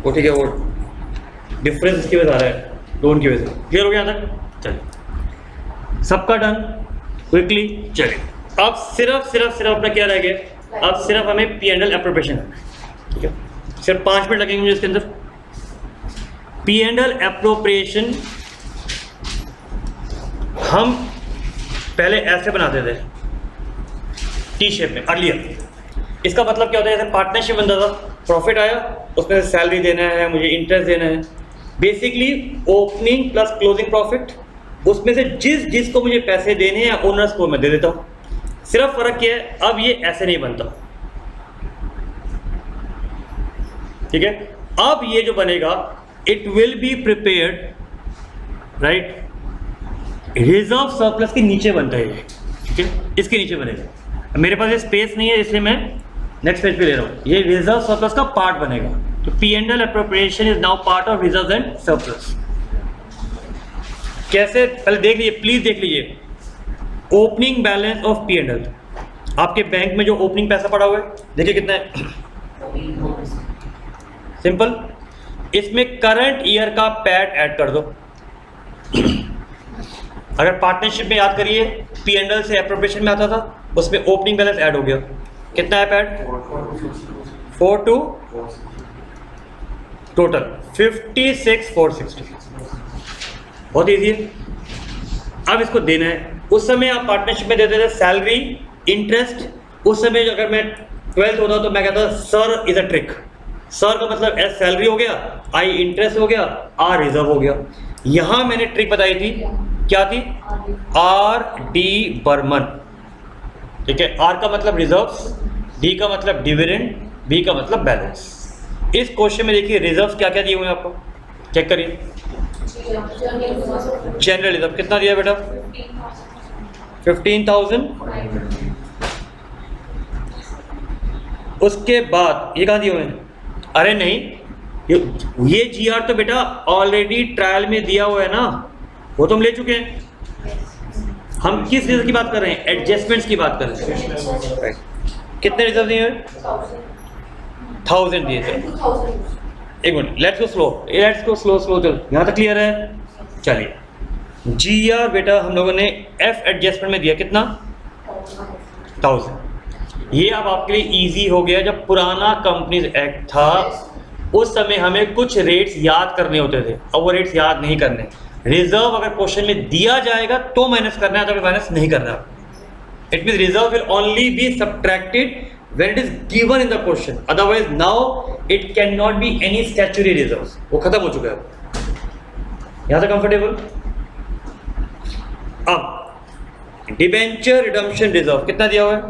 वो ठीक है, वो डिफरेंस इसकी वजह से आ रहा है, लोन की वजह से। क्लियर हो गया यहाँ तक? चलिए सबका डन क्विकली। चलिए अब सिर्फ अपना क्या रह गया, अब सिर्फ हमें पी एंड एल एप्रोप्रिएशन, ठीक है। सिर्फ 5 मिनट लगेंगे मुझे इसके अंदर। पी एंड एल एप्रोप्रिएशन हम पहले ऐसे बनाते थे टी शेप में अर्लियर। इसका मतलब क्या होता है, जैसे पार्टनरशिप बनता था, प्रॉफिट आया, उसमें से सैलरी देना है, मुझे इंटरेस्ट देना है, basically opening plus closing profit, उसमें से जिसको मुझे पैसे देने हैं ओनर्स को मैं दे देता हूँ। सिर्फ फर्क क्या है, अब ये ऐसे नहीं बनता, ठीक है। अब ये जो बनेगा it will be prepared right, reserve surplus के नीचे बनता है ये, ठीक है, इसके नीचे बनेगा। मेरे पास ये स्पेस नहीं है इसलिए मैं नेक्स्ट पेज पे ले रहा हूँ। ये रिजर्व सरप्लस का पार्ट बनेगा, तो P and L appropriation is now part of reserve and surplus. कैसे, पहले देख लीजिए, प्लीज देख लीजिए। Opening balance of P and L, आपके बैंक में जो ओपनिंग पैसा पड़ा हुआ है देखिए कितना है, सिंपल। इसमें करंट ईयर का पैट ऐड कर दो। अगर पार्टनरशिप में याद करिए पी एंड एल से एप्रोप्रिएशन में आता था, उसमें ओपनिंग बैलेंस ऐड हो गया, कितना है पैट? 42 टोटल 56,460। बहुत ईजी है। अब इसको देना है, उस समय आप पार्टनरशिप में देते थे सैलरी इंटरेस्ट। उस समय अगर मैं 12th होता तो मैं कहता sir is a trick. Sir का मतलब एस सैलरी हो गया, आई इंटरेस्ट हो गया, आर रिजर्व हो गया। यहां मैंने ट्रिक बताई थी, क्या थी? आर डी बर्मन, ठीक है। आर का मतलब रिजर्व्स, डी का मतलब डिविडेंड, बी का मतलब बैलेंस। इस क्वेश्चन में देखिए रिजर्व्स क्या क्या दिए हुए हैं आपको, चेक करिए। जनरल रिजर्व कितना दिया बेटा? 15,000। उसके बाद ये कहाँ दिए हुए हैं? अरे नहीं, ये जी आर तो बेटा ऑलरेडी ट्रायल में दिया हुआ है ना, वो तो हम ले चुके हैं। हम किस रिजर्व की बात कर रहे हैं? एडजस्टमेंट्स की बात कर रहे हैं। कितने रिजर्व दिए हुए? 1000 दिए थे। एक मिनट, लेट्स गो स्लो चलो, यहाँ तक क्लियर है? चलिए जी आर बेटा हम लोगों ने एफ एडजस्टमेंट में दिया कितना? 1000। ये अब आपके लिए इजी हो गया। जब पुराना कंपनीज एक्ट था उस समय हमें कुछ रेट्स याद करने होते थे, अब वो रेट्स याद नहीं करने। रिजर्व अगर क्वेश्चन में दिया जाएगा तो माइनस करना है, तो माइनस नहीं करना। It mean reserve will only be subtracted when it is given in the question, otherwise now it cannot be any statutory reserves। वो खत्म हो चुका है। यहां तक कंफर्टेबल? अब डिबेंचर रिडम्पशन रिजर्व कितना दिया हुआ है?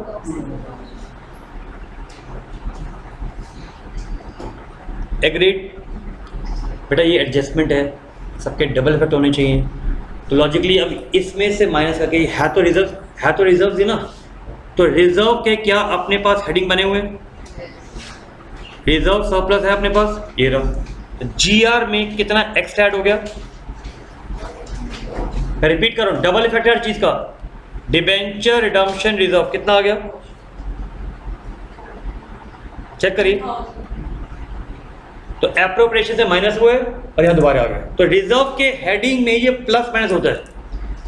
एग्रीड बेटा, ये एडजस्टमेंट है, सबके डबल इफेक्ट होने चाहिए। तो लॉजिकली अब इसमें से माइनस करके है तो रिजर्व ही ना, तो रिजर्व के क्या अपने पास हेडिंग बने हुए हैं? रिजर्व सरप्लस है अपने पास, ये रहा। जीआर में कितना एक्स्ट्रा ऐड हो गया? मैं रिपीट कर रहा हूं, डबल इफेक्ट हर चीज का। डिबेंचर रिडम्पशन रिजर्व कितना आ गया? चेक करिए। तो एप्रोप्रिएशन से माइनस हुए और यहाँ दोबारा आ गया। तो रिजर्व के हेडिंग में ये प्लस माइनस होता है,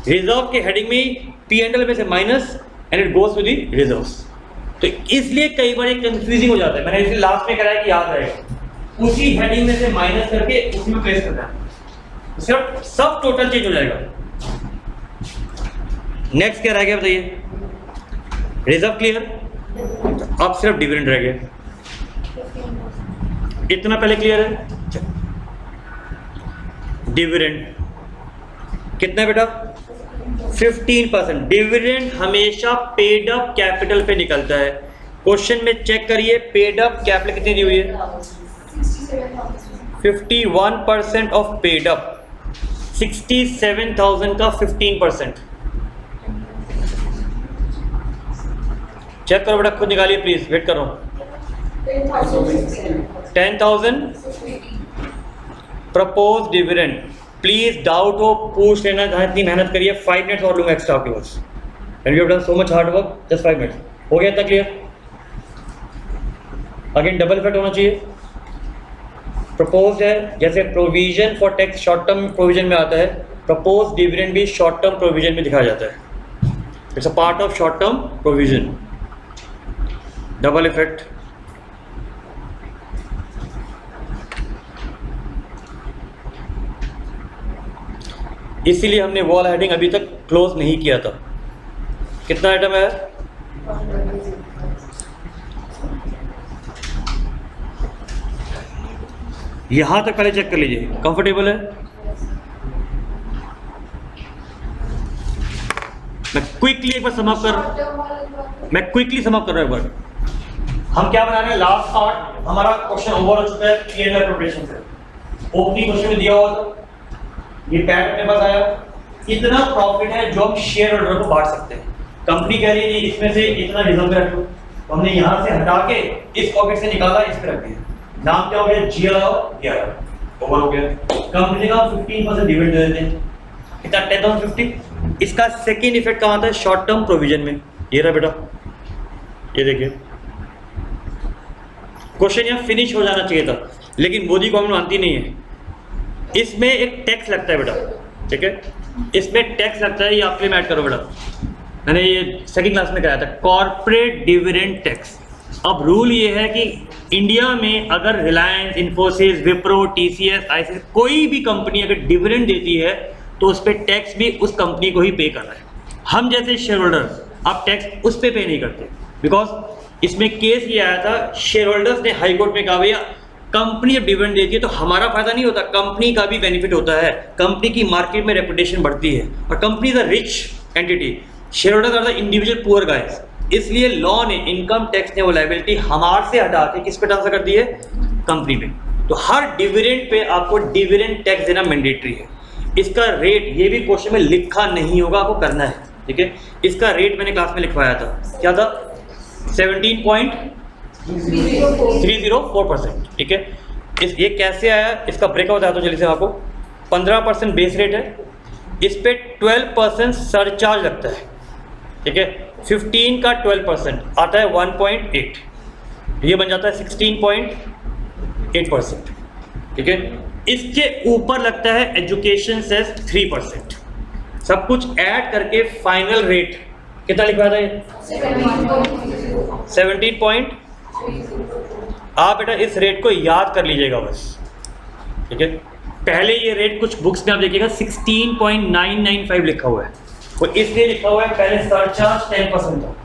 रिजर्व के हेडिंग में P&L में से minus and it goes to the reserves. तो इसलिए कई बार ये कंफ्यूजिंग हो जाता है, मैंने इसलिए लास्ट में कराया कि याद रहेगा, उसी हेडिंग में से माइनस करके उसी में प्लेस करना है, सिर्फ सब टोटल चेंज हो जाएगा। नेक्स्ट क्या रह गया बताइए, रिजर्व क्लियर, अब सिर्फ डिविडेंड रह गया, इतना पहले क्लियर है। डिविडेंड कितना बेटा 15%। डिविडेंड हमेशा पेड अप कैपिटल पे निकलता है। क्वेश्चन में चेक करिए पेड अप कैपिटल कितनी दी हुई है, 51% ऑफ पेड अप, 67,000 का 15%। चेक करो बेटा, खुद निकालिए प्लीज, वेट कर रहा हूं। 10,000 प्रपोज डिविडेंड, प्लीज डाउट हो पूछ लेना, जहां इतनी मेहनत करिए। 5 मिनट्स और लूंगा एक्स्ट्रा आपके पास, and you have done so much hard work, just 5 minutes. हो गया इतना क्लियर? अगेन डबल इफेक्ट होना चाहिए। प्रपोज है, जैसे provision for tax short term provision में आता है, प्रपोज डिविडेंड भी शॉर्ट टर्म प्रोविजन में दिखाया जाता है, it's a part of short term provision. Double effect, इसीलिए हमने वॉल हेडिंग अभी तक क्लोज नहीं किया था। कितना आइटम है? यहां तक पहले चेक कर लीजिए, कंफर्टेबल है? मैं क्विकली एक बार समाप्त कर रहा हूं एक बार। हम क्या बना रहे हैं, लास्ट पार्ट हमारा क्वेश्चन ओवर हो चुका है P&L प्रिपरेशन से। ओपनिंग क्वेश्चन में दिया हुआ था, ये पैट अपने पास आया, इतना प्रॉफिट है जो हम शेयर होल्डर को बांट सकते हैं। कंपनी कह रही है इसमें से इतना रिजर्व में रख लो, तो हमने यहाँ से हटा के इस पॉकेट से निकाला, इस पे रख दिया। नाम क्या हो गया, GR ओवर हो गया। कंपनी ने कहा 15% डिविडेंड दे देते हैं, कितना 10,050। इसका सेकेंड इफेक्ट कहाँ था, शॉर्ट टर्म प्रोविजन में। ये रहा बेटा, ये देखिए क्वेश्चन यहाँ फिनिश हो जाना चाहिए था, लेकिन मोदी गवर्नमेंट मानती नहीं है। इसमें एक टैक्स लगता है बेटा, ठीक है, इसमें टैक्स लगता है, ये आपके लिए ऐड करो बेटा, मैंने ये सेकंड क्लास में कराया था, कॉर्पोरेट डिविडेंड टैक्स। अब रूल ये है कि इंडिया में अगर रिलायंस, इन्फोसिस, विप्रो, TCS, ICICI कोई भी कंपनी अगर डिविडेंड देती है तो उस पर टैक्स भी उस कंपनी को ही पे करना है। हम जैसे शेयर होल्डर्स आप टैक्स उस पर पे नहीं करते, बिकॉज इसमें केस ये आया था, शेयर होल्डर्स ने हाई कोर्ट में कहा भैया कंपनी जब डिविडेंड देती है तो हमारा फायदा नहीं होता, कंपनी का भी बेनिफिट होता है, कंपनी की मार्केट में रेपुटेशन बढ़ती है, और company is a rich entity, share holders are the individual poor guys. इसलिए लॉ ने, इनकम टैक्स ने वो लायबिलिटी हमारे से हटा के किस पे ट्रांसफर कर दी है, कंपनी पे। तो हर डिविडेंड पे आपको डिविडेंड टैक्स देना मैंडेटरी है। इसका रेट, ये भी क्वेश्चन में लिखा नहीं होगा, आपको करना है, ठीक है। इसका रेट मैंने क्लास में लिखवाया था, क्या था, 17.304%, ठीक है। ये कैसे आया, इसका ब्रेकआउट बताया तो जल्दी से आपको। 15% बेस रेट है, इस पे 12% सरचार्ज लगता है, ठीक है। 15 का 12% आता है 1.8, ये बन जाता है 16.8%, ठीक है। इसके ऊपर लगता है एजुकेशन सेस 3%। सब कुछ ऐड करके फाइनल रेट कितना लिखवाया था ये, 17. आप बेटा इस रेट को याद कर लीजिएगा बस, ठीक है। पहले ये रेट कुछ बुक्स में आप देखिएगा 16.995 लिखा हुआ है, वो इसलिए लिखा हुआ है पहले सरचार्ज 10% था,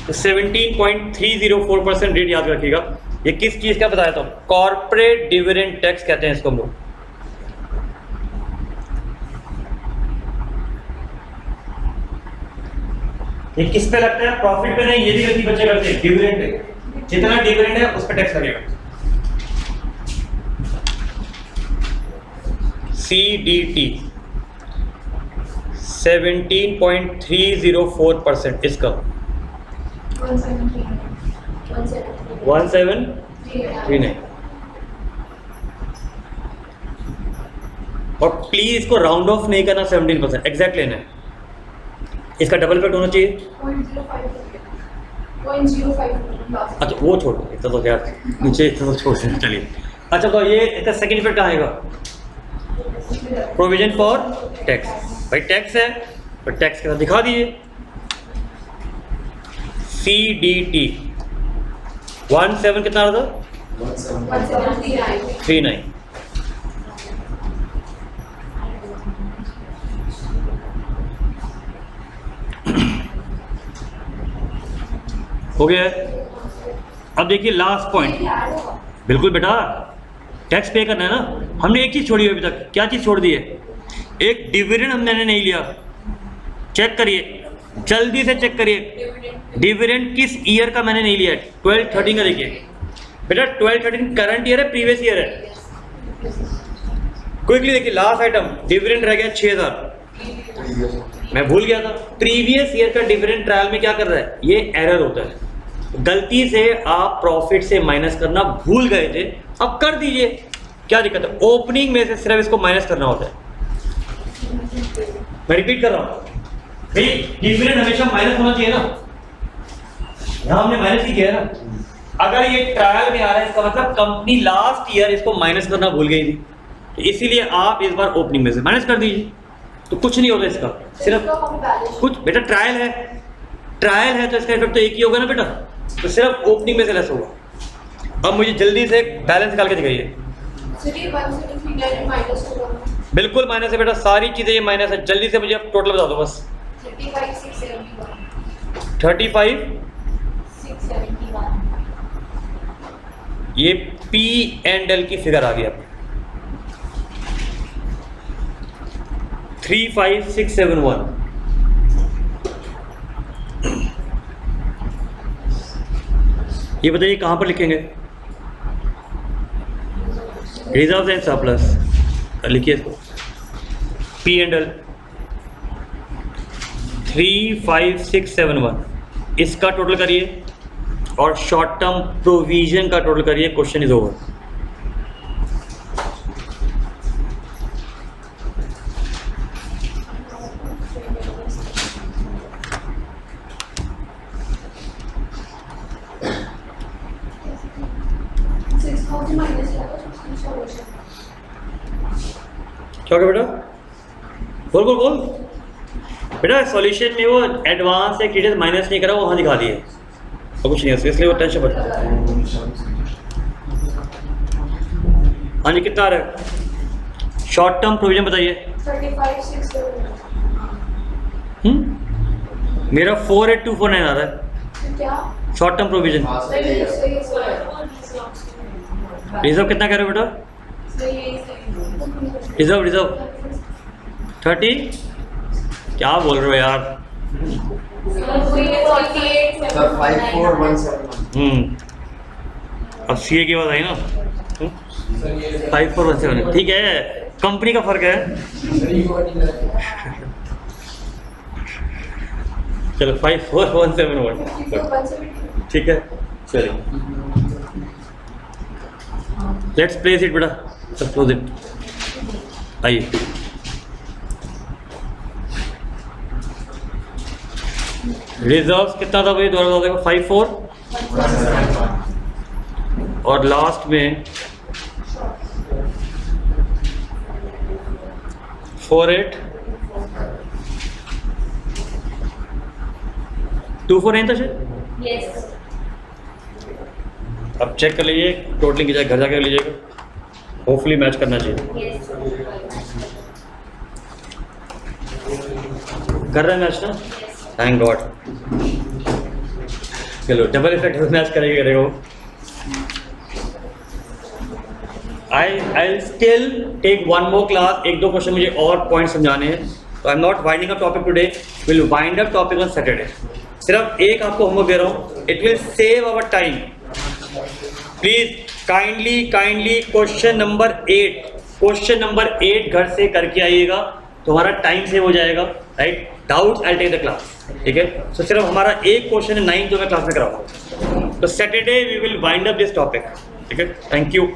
तो 17.304% रेट याद रखिएगा। ये किस चीज का बताया था, कॉर्पोरेट डिविडेंड टैक्स कहते हैं इसको हम लोग। ये किस पे लगता है, प्रॉफिट पे नहीं, ये भी गलती बच्चे करते हैं, डिविडेंड पे, जितना डिविडेंड है उस पे टैक्स लगेगा। CDT 17.304% इसका 1739। और प्लीज इसको राउंड ऑफ नहीं करना, 17% एग्जैक्ट लेना है। इसका डबल इफेक्ट होना चाहिए, 0.05। अच्छा वो छोड़ इतना तो यार नीचे, इतना तो छोड़ देना, चलिए अच्छा तो ये इसका सेकंड इफेक्ट कहाँ आएगा? Provision for tax. भाई टैक्स है तो टैक्स के साथ दिखा दीजिए CDT 17 कितना आ रहा था? 39। हो गया। अब देखिए लास्ट पॉइंट। बिल्कुल बेटा, टैक्स पे करना है ना। हमने एक चीज़ छोड़ी है अभी तक। क्या चीज़ छोड़ दी है? एक डिविडेंड मैंने नहीं लिया। चेक करिए, जल्दी से चेक करिए, डिविडेंड किस ईयर का मैंने नहीं लिया है। 12-13 का देखिए बेटा। 12-13 करंट ईयर है, प्रीवियस ईयर है। क्विकली देखिए लास्ट आइटम, डिविडेंड रह गया 6000। मैं भूल गया था। प्रीवियस ईयर का डिविडेंड ट्रायल में क्या कर रहा है? ये एरर होता है। गलती से आप प्रॉफिट से माइनस करना भूल गए थे, अब कर दीजिए, क्या दिक्कत है? ओपनिंग में से सिर्फ इसको माइनस करना होता है। मैं रिपीट कर रहा हूं भाई, डिविडेंड हमेशा माइनस होना चाहिए ना। यहां हमने माइनस ही किया है ना। अगर ये ट्रायल में आ रहा है इसका मतलब कंपनी लास्ट ईयर इसको माइनस करना भूल गई थी, तो इसीलिए आप इस बार ओपनिंग में से माइनस कर दीजिए, तो कुछ नहीं होगा इसका। सिर्फ कुछ बेटा ट्रायल है, ट्रायल है तो इसका इफेक्ट तो एक ही होगा ना बेटा, तो सिर्फ ओपनिंग में से लेस होगा। अब मुझे जल्दी से बैलेंस निकाल के दिखाइए। बिल्कुल माइनस है बेटा, सारी चीजें ये माइनस है। जल्दी से मुझे अब टोटल बता दो बस। 35,671 ये P&L की फिगर आ गई अब 35,671। ये बताइए कहां पर लिखेंगे? रिजर्व एंड सरप्लस लिखिए इसको। P&L 35,671 इसका टोटल करिए और शॉर्ट टर्म प्रोविजन का टोटल करिए। Question is over. क्या हो गया बेटा? बोल बोल बोल बेटा। सॉल्यूशन में वो एडवांस से डिटेल्स माइनस नहीं करा, वो वहाँ दिखा दिए और कुछ नहीं है, इसलिए वो टेंशन बढ़ता है। हाँ जी कितना आ रहा है? शॉर्ट टर्म प्रोविजन बताइए। 35,671 मेरा 48,249 आ रहा है शॉर्ट टर्म प्रोविजन। रिजर्व कितना कह रहे हो बेटा? रिजर्व 30। क्या बोल रहे हो यार? 5417। अब CA की बात आई ना। 5417 ठीक है, कंपनी का फर्क है। चलो 54,171 ठीक है। चलिए लेट्स प्लेस इट बेटा, सपोज इट। आइए रिजर्व कितना था भाई? दोबारा बता देगा। 54 और लास्ट में 48,249 था शायद। यस अब चेक कर लीजिए, टोटलिंग की जाए, घर जाकर कर लीजिएगा। होपफुली मैच करना चाहिए। यस कर रहे हैं मैच ना? Thank god. चलो डबल इफेक्ट मैच करेगा। I still take one more class. एक दो क्वेश्चन मुझे और पॉइंट समझाने हैं, तो I am not winding up topic today, will wind up topic on Saturday. सिर्फ एक आपको होमवर्क दे रहा हूँ, it will save our time. Please kindly question number 8 घर से करके आइएगा, तुम्हारा टाइम सेव हो जाएगा। Right, doubts I take the class. ठीक है, तो सिर्फ हमारा एक क्वेश्चन है 9 जो मैं क्लास में कराऊंगा। तो Saturday we will wind up this topic. ठीक है, थैंक यू।